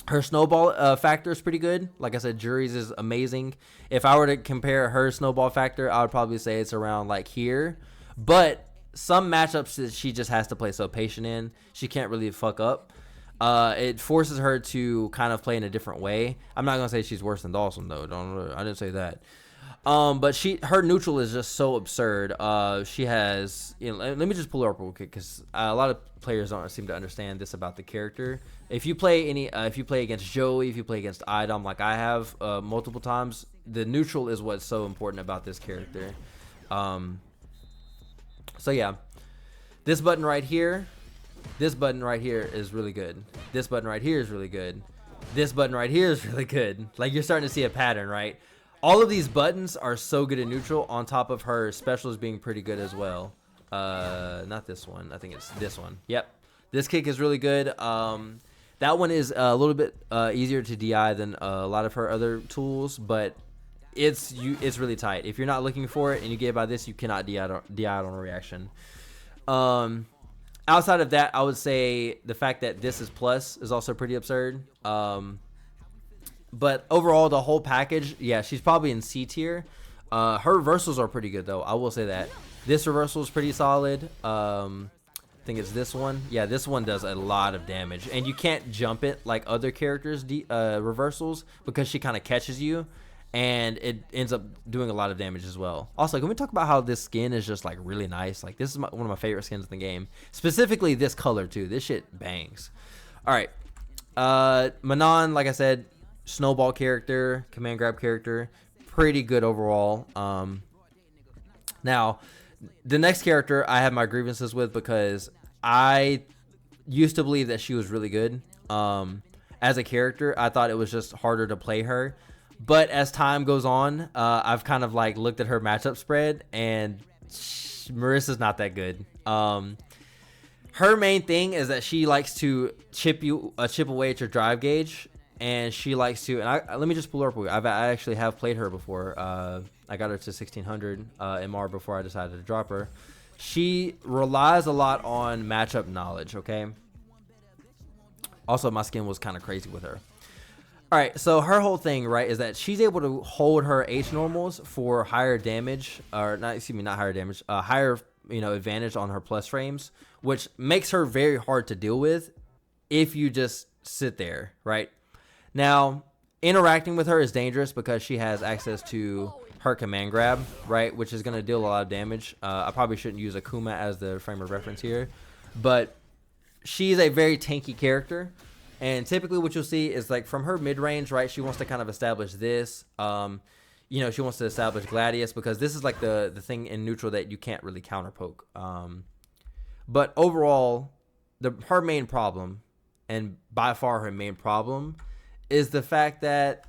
Her snowball factor is pretty good. Like I said, Juri's is amazing. If I were to compare her snowball factor, I would probably say it's around like here. But some matchups she just has to play so patient in. She can't really fuck up. It forces her to kind of play in a different way. I'm not gonna say she's worse than Dhalsim though. I didn't say that. But her neutral is just so absurd. She has, let me just pull her up real quick because a lot of players don't seem to understand this about the character. If you play against Joey, if you play against Idom like I have multiple times, the neutral is what's so important about this character. So yeah, this button right here. This button right here is really good. This button right here is really good. This button right here is really good. Like, you're starting to see a pattern, right? All of these buttons are so good in neutral, on top of her specials being pretty good as well. Not this one. I think it's this one. Yep. This kick is really good. That one is a little bit easier to DI than a lot of her other tools, but it's really tight. If you're not looking for it and you get by this, you cannot DI on a reaction. Outside of that, I would say the fact that this is plus is also pretty absurd. But overall, the whole package, yeah, she's probably in C tier. Her reversals are pretty good though. I will say that. This reversal is pretty solid. I think it's this one. Yeah, this one does a lot of damage, and you can't jump it like other characters' reversals because she kind of catches you, and it ends up doing a lot of damage as well. Also, can we talk about how this skin is just like really nice? Like this is one of my favorite skins in the game. Specifically this color too. This shit bangs. All right, Manon, like I said, snowball character, command grab character, pretty good overall. Now, the next character I have my grievances with because I used to believe that she was really good. As a character, I thought it was just harder to play her. But as time goes on, I've kind of like looked at her matchup spread, and Marisa's not that good. Her main thing is that she likes to chip away at your drive gauge, and she likes to. And let me just pull her up. I actually have played her before. I got her to 1600 MR before I decided to drop her. She relies a lot on matchup knowledge. Okay. Also, my skin was kind of crazy with her. All right, so her whole thing, right, is that she's able to hold her H normals for higher damage, or not, excuse me, not higher damage, higher, advantage on her plus frames, which makes her very hard to deal with if you just sit there, right? Now, interacting with her is dangerous because she has access to her command grab, right, which is going to deal a lot of damage. I probably shouldn't use AKUMA as the frame of reference here, but she's a very tanky character. And typically what you'll see is like from her mid-range, right, she wants to kind of establish this. She wants to establish Gladius because this is like the thing in neutral that you can't really counter poke. But overall, her main problem, and by far her main problem, is the fact that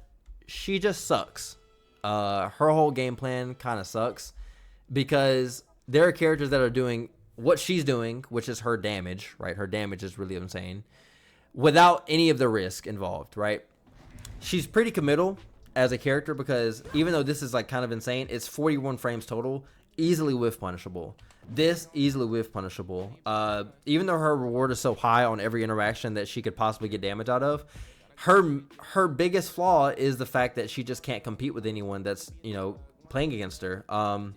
she just sucks. Her whole game plan kind of sucks because there are characters that are doing what she's doing, which is her damage, right? Her damage is really insane, without any of the risk involved, right? She's pretty committal as a character because even though this is like kind of insane, it's 41 frames total, easily whiff punishable. This easily whiff punishable. Even though her reward is so high on every interaction that she could possibly get damage out of, her biggest flaw is the fact that she just can't compete with anyone that's playing against her. I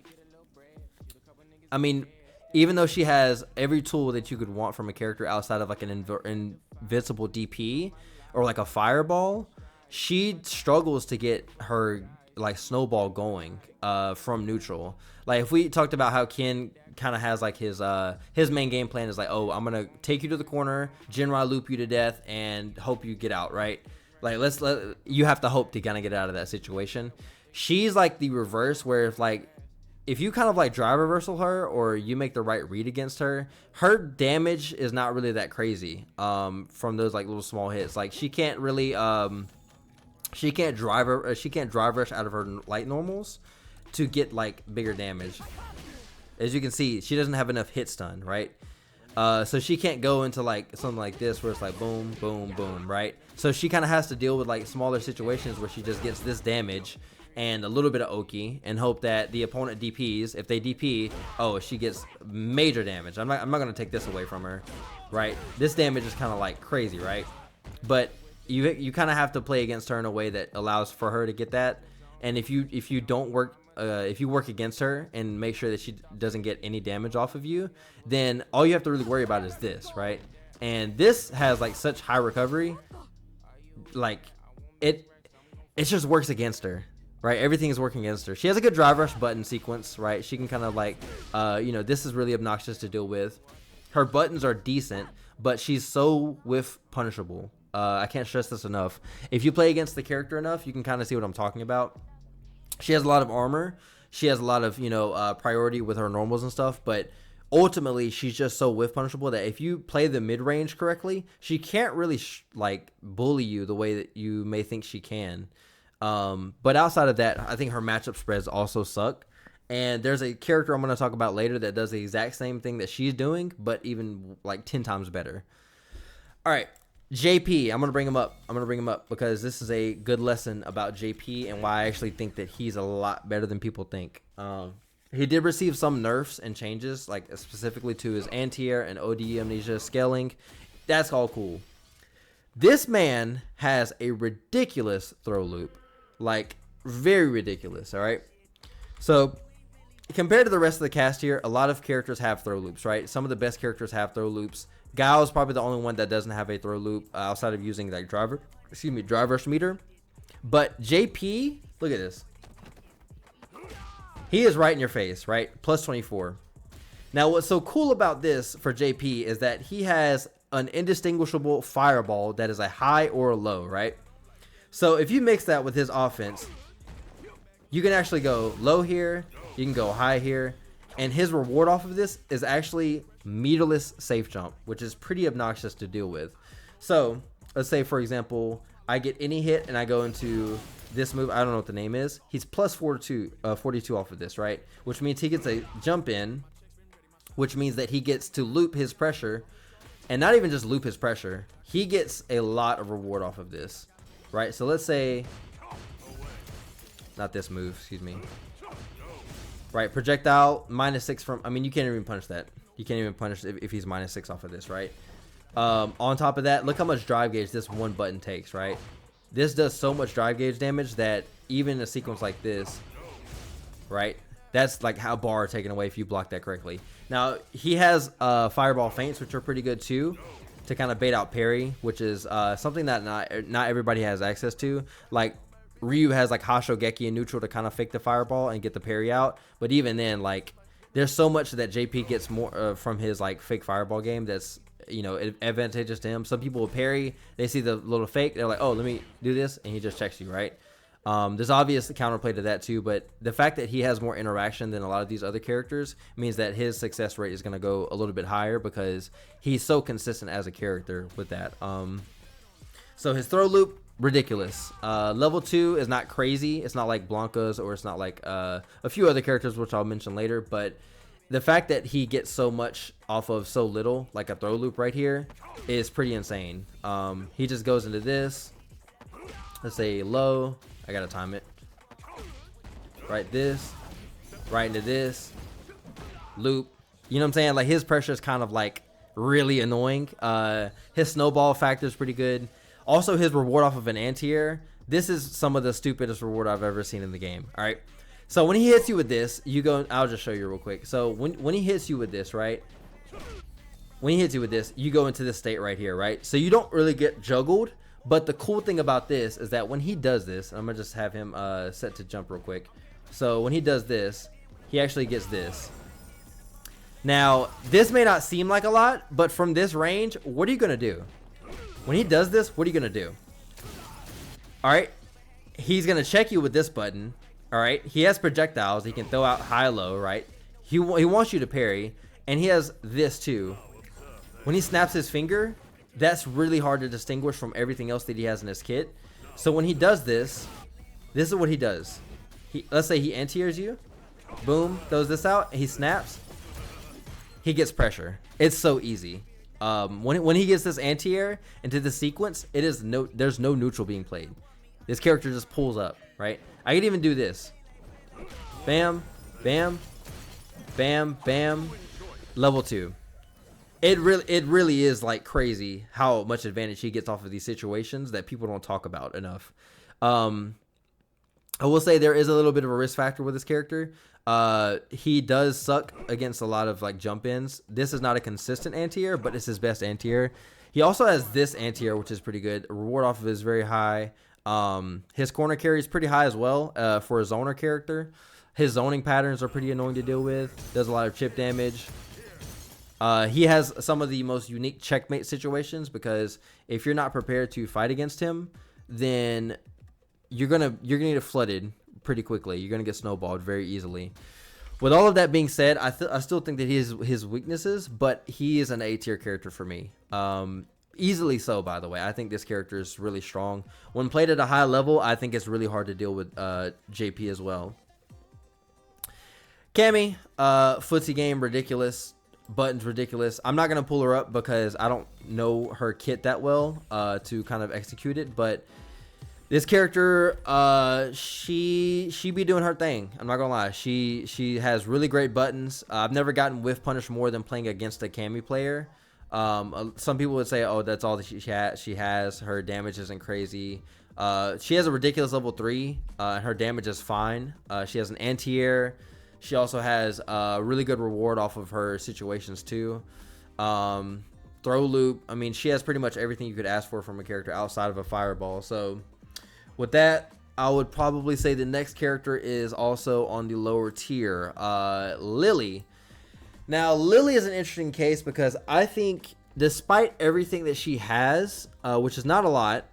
mean, even though she has every tool that you could want from a character outside of like an invincible DP or like a fireball, she struggles to get her like snowball going from neutral. Like if we talked about how Ken kind of has like his main game plan is like, oh, I'm gonna take you to the corner, Jinrai loop you to death, and hope you get out, right? Like you have to hope to kind of get out of that situation. She's like the reverse, where if you kind of like drive reversal her or you make the right read against her, her damage is not really that crazy from those like little small hits. Like she can't really she can't drive rush out of her light normals to get like bigger damage. As you can see, she doesn't have enough hit stun, right? So she can't go into like something like this where it's like boom, boom, boom, right? So she kind of has to deal with like smaller situations where she just gets this damage and a little bit of Oki and hope that the opponent DPs. If they DP, oh, she gets major damage. I'm not going to take this away from her, right? This damage is kind of like crazy, right? But you kind of have to play against her in a way that allows for her to get that. And if you don't work, if you work against her and make sure that she doesn't get any damage off of you, then all you have to really worry about is this, right? And this has like such high recovery, like it just works against her. Right, everything is working against her. She has a good drive rush button sequence, right? She can kind of like, this is really obnoxious to deal with. Her buttons are decent, but she's so whiff punishable. I can't stress this enough. If you play against the character enough, you can kind of see what I'm talking about. She has a lot of armor. She has a lot of, priority with her normals and stuff, but ultimately she's just so whiff punishable that if you play the mid range correctly, she can't really bully you the way that you may think she can. But outside of that, I think her matchup spreads also suck. And there's a character I'm going to talk about later that does the exact same thing that she's doing, but even like 10 times better. All right, JP, I'm going to bring him up because this is a good lesson about JP and why I actually think that he's a lot better than people think. He did receive some nerfs and changes, like specifically to his anti-air and OD amnesia scaling. That's all cool. This man has a ridiculous throw loop. Like, very ridiculous, all right? So compared to the rest of the cast here, a lot of characters have throw loops, right? Some of the best characters have throw loops. Guile is probably the only one that doesn't have a throw loop outside of using like drive rush meter. But JP, look at this. He is right in your face, right? Plus 24. Now, what's so cool about this for JP is that he has an indistinguishable fireball that is a high or a low, right? So if you mix that with his offense, you can actually go low here, you can go high here, and his reward off of this is actually meterless safe jump, which is pretty obnoxious to deal with. So let's say, for example, I get any hit and I go into this move. I don't know what the name is. He's plus 42 off of this, right? Which means he gets a jump in, which means that he gets to loop his pressure, and not even just loop his pressure. He gets a lot of reward off of this, right? So let's say, not this move, excuse me. Right, projectile -6 from, I mean, you can't even punish that. You can't even punish if he's -6 off of this, right? On top of that, look how much drive gauge this one button takes, right? This does so much drive gauge damage that even in a sequence like this, right? That's like how bar taken away if you block that correctly. Now, he has fireball feints, which are pretty good too, to kind of bait out parry, which is something that not everybody has access to. Like, Ryu has like Hashogeki in neutral to kind of fake the fireball and get the parry out. But even then, like, there's so much that JP gets more from his like fake fireball game that's, you know, advantageous to him. Some people will parry, they see the little fake, they're like, oh, let me do this, and he just checks you, right? There's obvious counterplay to that too, but the fact that he has more interaction than a lot of these other characters means that his success rate is going to go a little bit higher because he's so consistent as a character with that. So his throw loop, ridiculous. Level 2 is not crazy. It's not like BLANKA's, or it's not like a few other characters, which I'll mention later, but the fact that he gets so much off of so little, like a throw loop right here, is pretty insane. He just goes into this. Let's say low. I gotta time it. Right this. Right into this. Loop. You know what I'm saying? Like, his pressure is kind of like really annoying. His snowball factor is pretty good. Also, his reward off of an anti-air. This is some of the stupidest reward I've ever seen in the game. All right. So when he hits you with this, you go. I'll just show you real quick. So when he hits you with this, right? When he hits you with this, you go into this state right here, right? So you don't really get juggled. But the cool thing about this is that when he does this, I'm gonna just have him set to jump real quick. So when he does this, he actually gets this. Now, this may not seem like a lot, but from this range, what are you gonna do? When he does this, what are you gonna do? All right, he's gonna check you with this button. All right, he has projectiles. He can throw out high-low, right? He wants you to parry, and he has this too. When he snaps his finger, that's really hard to distinguish from everything else that he has in his kit. So when he does this, this is what he does. Let's say he anti-airs you, boom, throws this out, and he snaps. He gets pressure. It's so easy. When he gets this anti-air into the sequence, there's no neutral being played. This character just pulls up, right? I could even do this. Bam, bam, bam, bam. Level 2. It really is like crazy how much advantage he gets off of these situations that people don't talk about enough. I will say there is a little bit of a risk factor with this character. He does suck against a lot of like jump ins. This is not a consistent anti-air, but it's his best anti-air. He also has this anti-air, which is pretty good. Reward off of it is very high. His corner carry is pretty high as well for a zoner character. His zoning patterns are pretty annoying to deal with. Does a lot of chip damage. He has some of the most unique checkmate situations because if you're not prepared to fight against him, then you're gonna get flooded pretty quickly. You're gonna get snowballed very easily. With all of that being said, I still think that he has his weaknesses, but he is an A tier character for me. Easily so, by the way. I think this character is really strong. When played at a high level, I think it's really hard to deal with JP as well. Cammy, footsie game, ridiculous. Buttons, ridiculous. I'm not going to pull her up because I don't know her kit that well to kind of execute it. But this character, she be doing her thing. I'm not going to lie. She has really great buttons. I've never gotten whiff punish more than playing against a Cammy player. Some people would say, oh, that's all that she has. Her damage isn't crazy. She has a ridiculous level 3, and her damage is fine. She has an anti-air. She also has a really good reward off of her situations too. Throw loop. I mean, she has pretty much everything you could ask for from a character outside of a fireball. So with that, I would probably say the next character is also on the lower tier, Lily. Now, Lily is an interesting case because I think despite everything that she has, which is not a lot,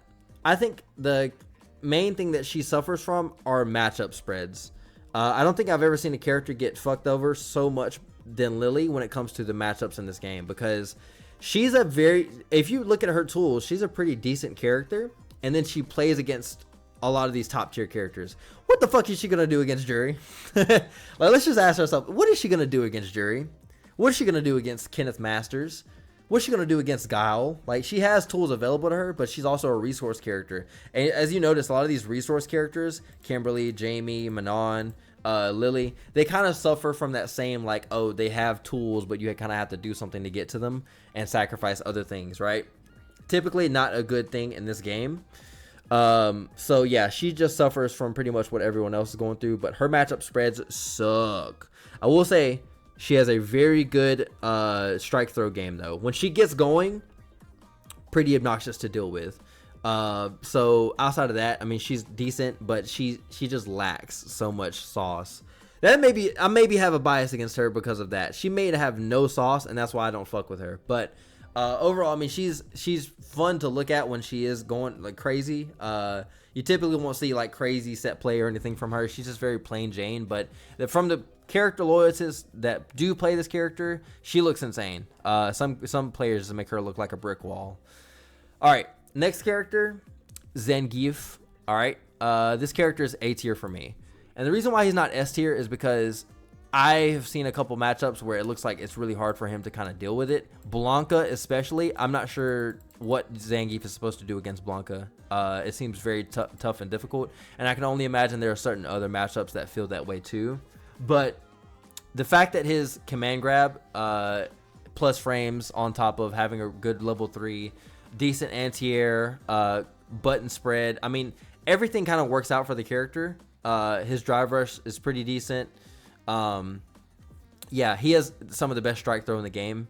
I think the main thing that she suffers from are matchup spreads. I don't think I've ever seen a character get fucked over so much than Lily when it comes to the matchups in this game, because she's a very, if you look at her tools, she's a pretty decent character, and then she plays against a lot of these top tier characters. What the fuck is she gonna do against Juri? Like, let's just ask ourselves, what is she gonna do against Juri? What is she gonna do against Kenneth Masters? What's she gonna do against Guile? Like, she has tools available to her, but she's also a resource character. And as you notice, a lot of these resource characters, Kimberly, Jamie, Manon, Lily, they kind of suffer from that same, like, oh, they have tools, but you kind of have to do something to get to them and sacrifice other things, right? Typically not a good thing in this game. So yeah, she just suffers from pretty much what everyone else is going through, but her matchup spreads suck. I will say she has a very good strike throw game though. When she gets going, pretty obnoxious to deal with. So outside of that, I mean, she's decent, but she just lacks so much sauce. That I maybe have a bias against her because of that. She may have no sauce, and that's why I don't fuck with her. But overall, I mean, she's fun to look at when she is going like crazy. You typically won't see like crazy set play or anything from her. She's just very plain Jane. But from the character loyalists that do play this character, she looks insane. Some players just make her look like a brick wall. All right, next character, Zangief. All right, this character is A tier for me, and the reason why he's not S tier is because I have seen a couple matchups where it looks like it's really hard for him to kind of deal with it. BLANKA especially, I'm not sure what Zangief is supposed to do against BLANKA. It seems very tough and difficult, and I can only imagine there are certain other matchups that feel that way too. But the fact that his command grab plus frames on top of having a good level 3, decent anti-air, button spread, I mean, everything kind of works out for the character. His drive rush is pretty decent. Yeah, he has some of the best strike throw in the game.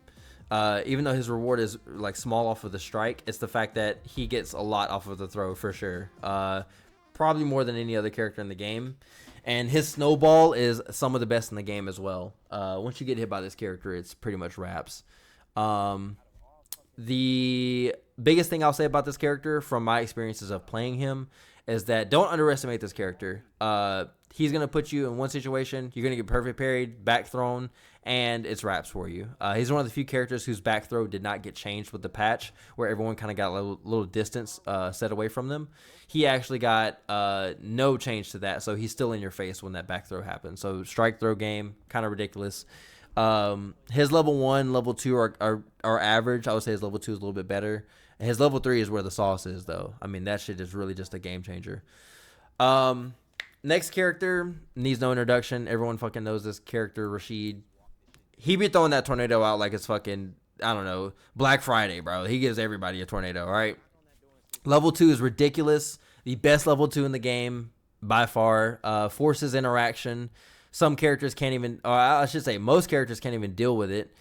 Even though his reward is like small off of the strike, it's the fact that he gets a lot off of the throw for sure. Probably more than any other character in the game. And his snowball is some of the best in the game as well. Once you get hit by this character, it's pretty much wraps. The biggest thing I'll say about this character from my experiences of playing him is that don't underestimate this character. He's going to put you in one situation, you're going to get perfect parried, back thrown, and it's wraps for you. He's one of the few characters whose back throw did not get changed with the patch, where everyone kind of got a little distance set away from them. He actually got no change to that, so he's still in your face when that back throw happens. So strike throw game, kind of ridiculous. His level 1, level 2 are average. I would say his level 2 is a little bit better. And his level 3 is where the sauce is, though. I mean, that shit is really just a game changer. Next character needs no introduction. Everyone fucking knows this character, Rashid. He be throwing that tornado out like it's fucking, I don't know, Black Friday, bro. He gives everybody a tornado, all right? Level 2 is ridiculous. The best level 2 in the game by far. Forces interaction. Some characters can't even, or I should say most characters can't even deal with it.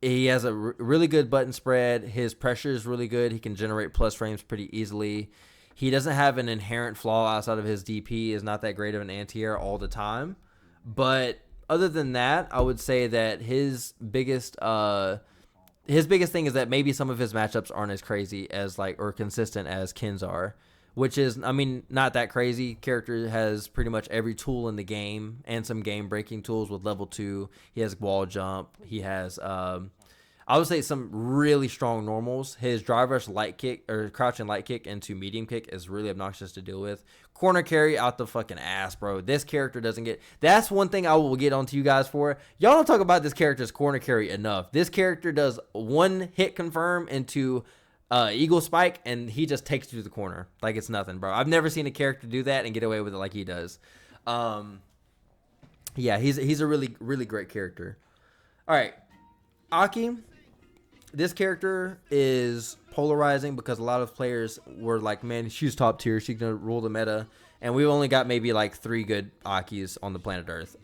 He has a really good button spread. His pressure is really good. He can generate plus frames pretty easily. He doesn't have an inherent flaw outside of his DP. Is not that great of an anti-air all the time. But other than that, I would say that his biggest thing is that maybe some of his matchups aren't as crazy as or consistent as Ken's are. Which is, I mean, not that crazy. Character has pretty much every tool in the game and some game-breaking tools with level 2. He has wall jump. He has, I would say, some really strong normals. His drive rush light kick, or crouching light kick into medium kick is really obnoxious to deal with. Corner carry out the fucking ass, bro. This character doesn't get, that's one thing I will get onto you guys for. Y'all don't talk about this character's corner carry enough. This character does one hit confirm into Eagle Spike, and he just takes you to the corner like it's nothing, bro. I've never seen a character do that and get away with it like he does. Yeah, he's a really, really great character. All right, Aki. this character is polarizing because a lot of players were like, man, she's top tier, she's gonna rule the meta, and we've only got maybe like 3 good Akis on the planet Earth.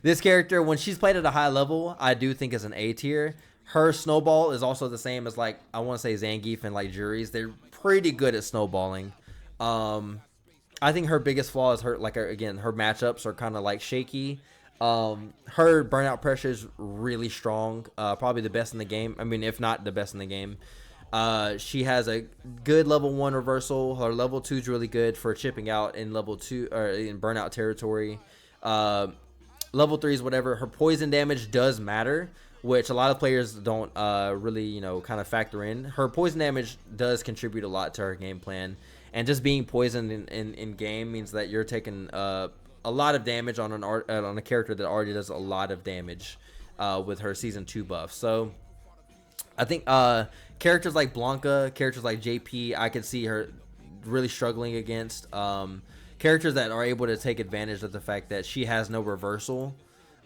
This character, when she's played at a high level, I do think is an A tier. Her snowball is also the same as, like, I want to say Zangief and like Juri's. They're pretty good at snowballing. I think her biggest flaw is her, like, again, her matchups are kind of like shaky. Her burnout pressure is really strong, probably the best in the game. I mean, if not the best in the game. She has a good level 1 reversal. Her level 2 is really good for chipping out in level 2 or in burnout territory. Level 3 is whatever. Her poison damage does matter, which a lot of players don't really, you know, kind of factor in. Her poison damage does contribute a lot to her game plan, and just being poisoned in game means that you're taking a lot of damage on a character that already does a lot of damage with her season 2 buff. So I think characters like BLANKA, characters like JP, I could see her really struggling against. Characters that are able to take advantage of the fact that she has no reversal.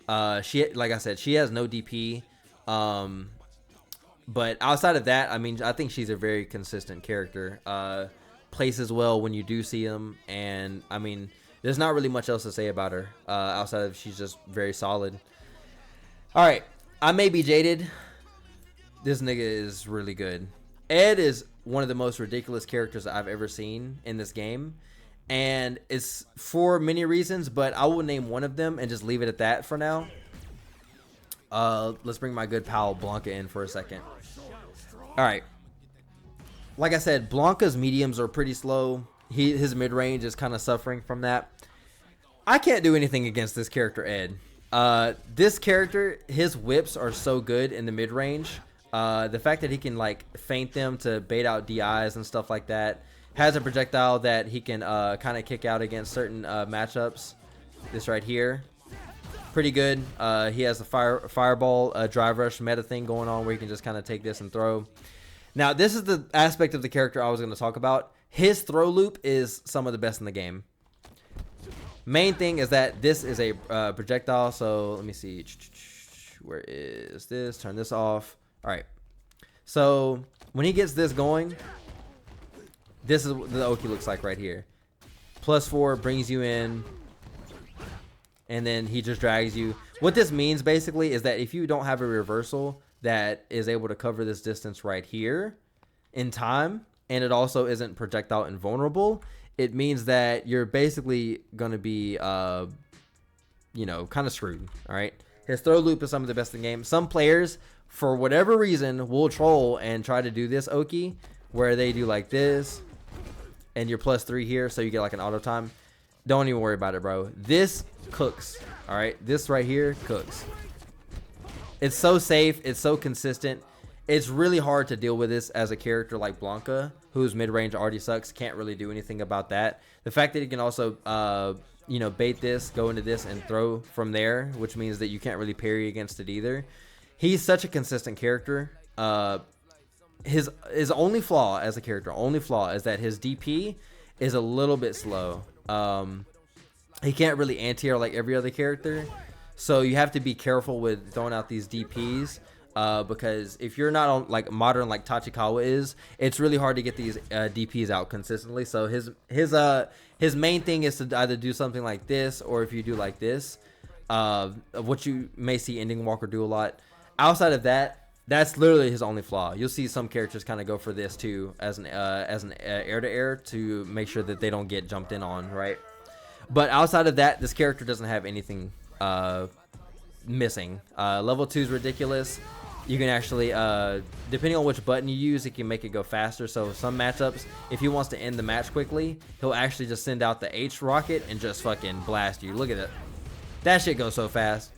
Like I said, she has no DP. But outside of that, I mean, I think she's a very consistent character. Places well when you do see them, and I mean, there's not really much else to say about her outside of she's just very solid. All right, I may be jaded. This nigga is really good. Ed is one of the most ridiculous characters I've ever seen in this game, and it's for many reasons, but I will name one of them and just leave it at that for now. Let's bring my good pal BLANKA in for a second. All right. Like I said, BLANKA's mediums are pretty slow. His mid-range is kind of suffering from that. I can't do anything against this character, Ed. This character, his whips are so good in the mid-range. The fact that he can, like, feint them to bait out DIs and stuff like that. Has a projectile that he can kind of kick out against certain matchups. This right here. Pretty good. He has a fireball drive rush meta thing going on where he can just kind of take this and throw. Now, this is the aspect of the character I was going to talk about. His throw loop is some of the best in the game. Main thing is that this is a projectile. So let me see. Where is this? Turn this off. All right. So when he gets this going, this is what the Oki looks like right here. +4 brings you in, and then he just drags you. What this means basically is that if you don't have a reversal that is able to cover this distance right here in time, and it also isn't projectile invulnerable, it means that you're basically going to be, you know, kind of screwed. All right. His throw loop is some of the best in the game. Some players, for whatever reason, will troll and try to do this Oki, where they do like this, and you're +3 here, so you get like an auto time. Don't even worry about it, bro. This cooks. All right. This right here cooks. It's so safe. It's so consistent. It's really hard to deal with this as a character like BLANKA, whose mid-range already sucks. Can't really do anything about that. The fact that he can also, you know, bait this, go into this, and throw from there, which means that you can't really parry against it either. He's such a consistent character. His only flaw as a character, is that his DP is a little bit slow. He can't really anti-air like every other character. So you have to be careful with throwing out these DPs, because if you're not on like modern like Tachikawa is, it's really hard to get these DPs out consistently. So his main thing is to either do something like this, or if you do like this, what you may see Ending Walker do a lot. Outside of that, that's literally his only flaw. You'll see some characters kind of go for this too as an air-to-air to make sure that they don't get jumped in on, right? But outside of that, this character doesn't have anything missing. Level 2 is ridiculous. You can actually, depending on which button you use, it can make it go faster. So some matchups, if he wants to end the match quickly, he'll actually just send out the H rocket and just fucking blast you. Look at it. That shit goes so fast.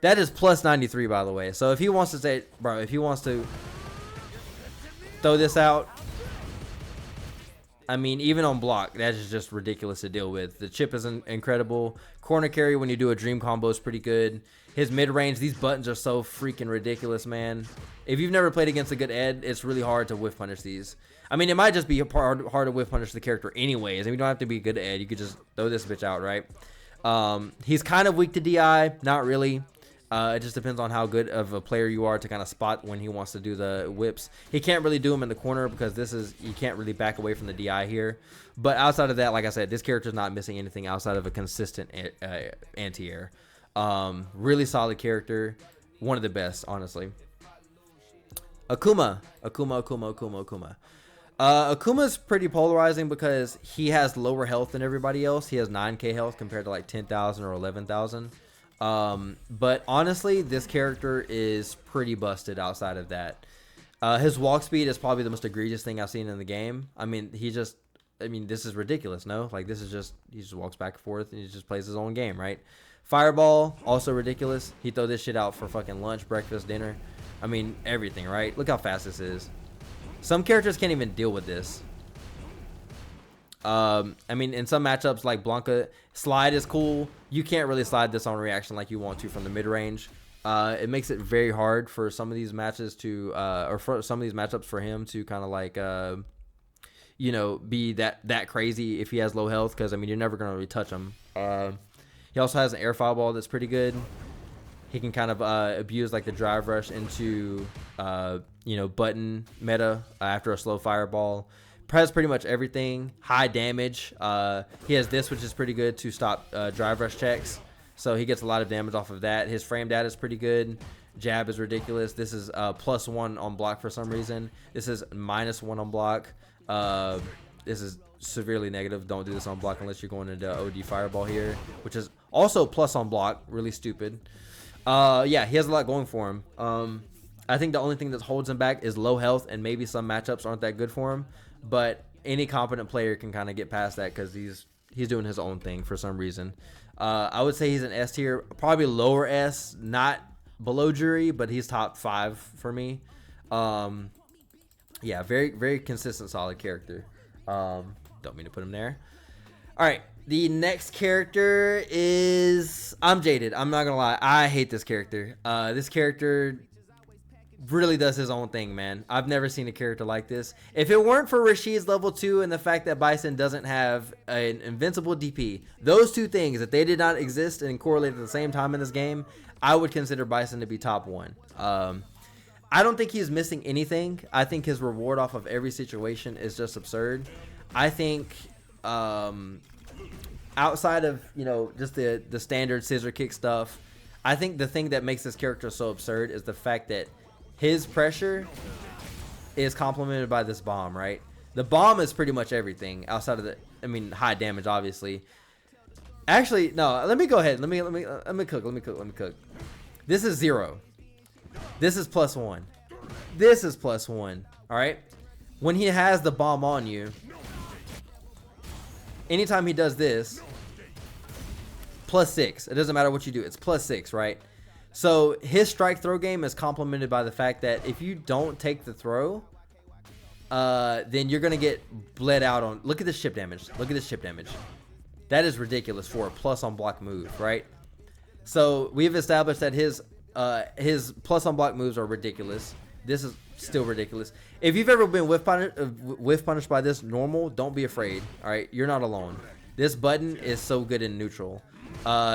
That is +93, by the way. So if he wants to say, bro, if he wants to throw this out, I mean, even on block, that is just ridiculous to deal with. The chip is incredible. Corner carry when you do a dream combo is pretty good. His mid-range, these buttons are so freaking ridiculous, man. If you've never played against a good Ed, it's really hard to whiff punish these. I mean, it might just be hard to whiff punish the character anyways. And you don't have to be a good Ed. You could just throw this bitch out, right? He's kind of weak to DI. Not really. It just depends on how good of a player you are to kind of spot when he wants to do the whips. He can't really do them in the corner because you can't really back away from the DI here. But outside of that, like I said, this character's not missing anything outside of a consistent anti-air. Really solid character. One of the best, honestly. AKUMA. Akuma's pretty polarizing because he has lower health than everybody else. He has 9k health compared to like 10,000 or 11,000. But honestly, this character is pretty busted outside of that. His walk speed is probably the most egregious thing I've seen in the game. I mean, this is ridiculous, no? Like, he just walks back and forth and he just plays his own game, right? Fireball, also ridiculous. He throw this shit out for fucking lunch, breakfast, dinner. I mean, everything, right? Look how fast this is. Some characters can't even deal with this. I mean, in some matchups like BLANKA, slide is cool. You can't really slide this on reaction like you want to from the mid range. It makes it very hard for some of these matches to, or for some of these matchups for him to kind of like, you know, be that crazy if he has low health. Because I mean, you're never gonna really touch him. He also has an air fireball that's pretty good. He can kind of abuse like the drive rush into, you know, button meta after a slow fireball. Has pretty much everything. High damage. He has this, which is pretty good to stop drive rush checks. So he gets a lot of damage off of that. His frame data is pretty good. Jab is ridiculous. This is +1 on block for some reason. This is -1 on block. This is severely negative. Don't do this on block unless you're going into OD fireball here, which is also plus on block. Really stupid. Yeah, he has a lot going for him. I think the only thing that holds him back is low health, and maybe some matchups aren't that good for him. But any competent player can kind of get past that because he's doing his own thing for some reason. I would say he's an S tier, probably lower S, not below Juri, but he's top 5 for me. Yeah, very, very consistent, solid character. Don't mean to put him there. All right, the next character is... I'm jaded. I'm not going to lie. I hate this character. This character really does his own thing, man. I've never seen a character like this. If it weren't for Rashid's level 2 and the fact that Bison doesn't have an invincible DP, those two things, if they did not exist and correlate at the same time in this game, I would consider Bison to be top 1. I don't think he's missing anything. I think his reward off of every situation is just absurd. I think outside of, you know, just the standard scissor kick stuff, I think the thing that makes this character so absurd is the fact that his pressure is complemented by this bomb, right? The bomb is pretty much everything outside of high damage, obviously. Actually, no, let me go ahead. Let me cook. This is 0. This is +1. This is +1. All right? When he has the bomb on you, anytime he does this, +6. It doesn't matter what you do. It's +6, right? So his strike throw game is complemented by the fact that if you don't take the throw, then you're going to get bled out on... Look at this chip damage. Look at this chip damage. That is ridiculous for a plus on block move, right? So we've established that his plus on block moves are ridiculous. This is still ridiculous. If you've ever been whiff punished by this normal, don't be afraid, all right? You're not alone. This button is so good in neutral.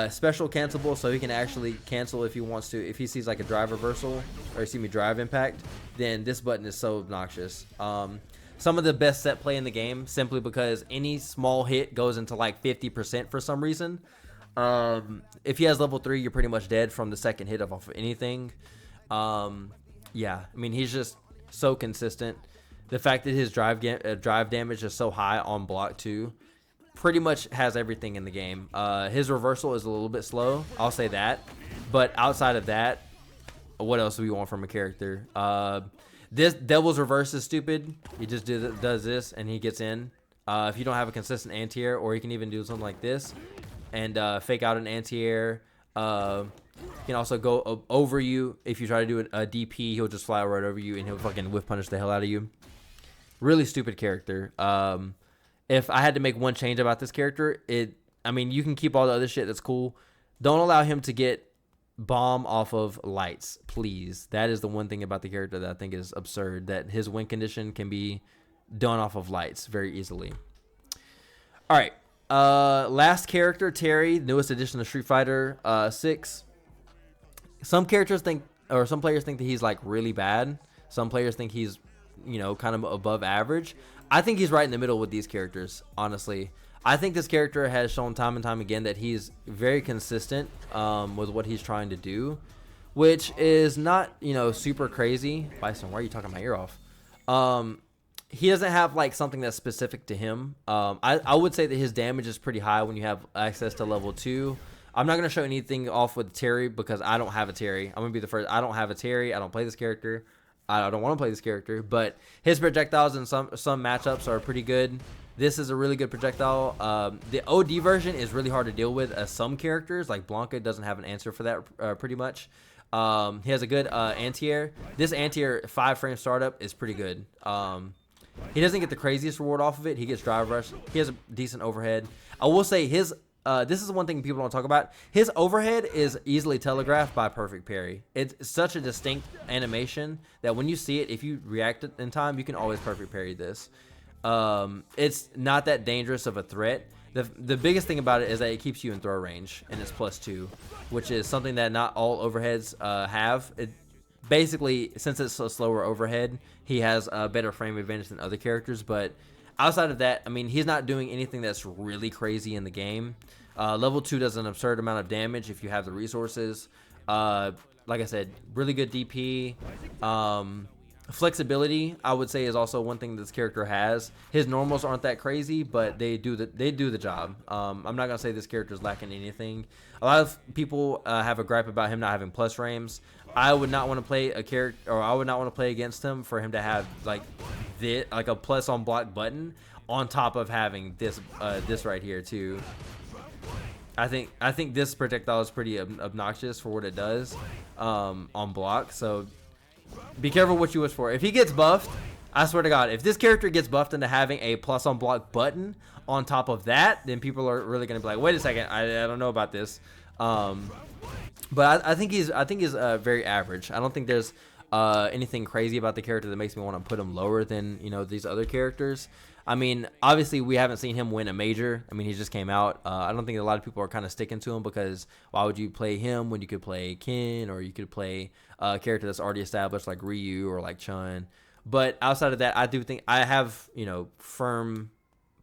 Special cancelable, so he can actually cancel if he wants to. If he sees like a drive reversal or drive impact, then this button is so obnoxious. Some of the best set play in the game, simply because any small hit goes into like 50% for some reason. If he has level 3, you're pretty much dead from the second hit off of anything. Yeah, I mean, he's just so consistent. The fact that his drive damage is so high on block 2 pretty much has everything in the game. His reversal is a little bit slow, I'll say that. But outside of that, what else do we want from a character? This Devil's Reverse is stupid. He just does this and he gets in. If you don't have a consistent anti-air, or he can even do something like this and fake out an anti-air. He can also go over you. If you try to do a DP, he'll just fly right over you and he'll fucking whiff punish the hell out of you. Really stupid character. If I had to make one change about this character, I mean, you can keep all the other shit that's cool. Don't allow him to get bomb off of lights, please. That is the one thing about the character that I think is absurd, that his win condition can be done off of lights very easily. All right. Last character, Terry, newest edition of Street Fighter 6. some characters think, or some players think that he's like really bad. Some players think he's, you know, kind of above average. I think he's right in the middle with these characters, honestly. I think this character has shown time and time again that he's very consistent with what he's trying to do, which is not, you know, super crazy. Bison, why are you talking my ear off? He doesn't have like something that's specific to him. I would say that his damage is pretty high when you have access to level 2. I'm not going to show anything off with Terry because I don't have a Terry. I'm going to be the first. I don't have a Terry. I don't play this character. I don't want to play this character, but his projectiles in some matchups are pretty good. This is a really good projectile. The OD version is really hard to deal with as some characters, like BLANKA, doesn't have an answer for that pretty much. He has a good anti-air. This anti-air 5-frame startup is pretty good. He doesn't get the craziest reward off of it. He gets drive rush. He has a decent overhead. I will say his this is one thing people don't talk about. His overhead is easily telegraphed by perfect parry. It's such a distinct animation that when you see it, if you react in time, you can always perfect parry this. It's not that dangerous of a threat. The biggest thing about it is that it keeps you in throw range, and it's +2, which is something that not all overheads have. It basically, since it's a slower overhead, he has a better frame advantage than other characters, but outside of that, I mean, he's not doing anything that's really crazy in the game. Level 2 does an absurd amount of damage if you have the resources. Like I said, really good DP. Flexibility, I would say, is also one thing this character has. His normals aren't that crazy, but they do the job. I'm not gonna say this character is lacking anything. A lot of people have a gripe about him not having plus frames. I would not want to play a character, or I would not want to play against him for him to have like a plus on block button on top of having this right here too. I think this projectile is pretty obnoxious for what it does on block. So be careful what you wish for. If he gets buffed, I swear to God, if this character gets buffed into having a plus on block button on top of that, then people are really gonna be like, wait a second, I don't know about this. But I think he's very average. I don't think there's anything crazy about the character that makes me want to put him lower than, you know, these other characters. I mean, obviously we haven't seen him win a major. I mean, he just came out. I don't think a lot of people are kind of sticking to him because why would you play him when you could play Ken, or you could play a character that's already established like Ryu or like Chun. But outside of that, I do think I have, you know, firm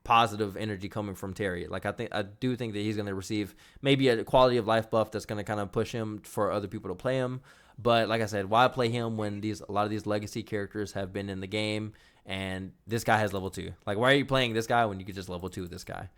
positive energy coming from Terry. Like I do think that he's going to receive maybe a quality of life buff that's going to kind of push him for other people to play him. But like I said, why play him when a lot of these legacy characters have been in the game and this guy has level 2? Like, why are you playing this guy when you could just level 2 with this guy?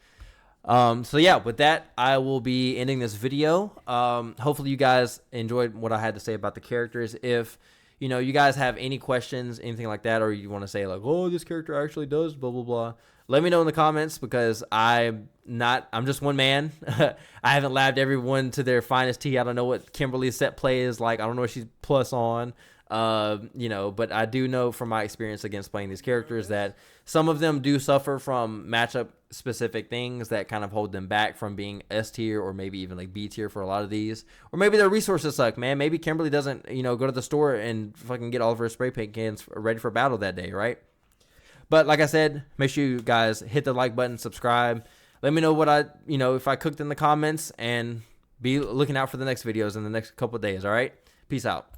So yeah, with that, I will be ending this video. Hopefully you guys enjoyed what I had to say about the characters. If you know, you guys have any questions, anything like that, or you want to say like, oh, this character actually does blah blah blah, let me know in the comments, because I'm just one man. I haven't labbed everyone to their finest tea. I don't know what Kimberly's set play is like. I don't know what she's plus on. You know, but I do know from my experience against playing these characters that some of them do suffer from matchup specific things that kind of hold them back from being S tier or maybe even like B tier for a lot of these, or maybe their resources suck, man. Maybe Kimberly doesn't, you know, go to the store and fucking get all of her spray paint cans ready for battle that day, right? But like I said, make sure you guys hit the like button, subscribe. Let me know what if I cooked in the comments, and be looking out for the next videos in the next couple of days. All right, peace out.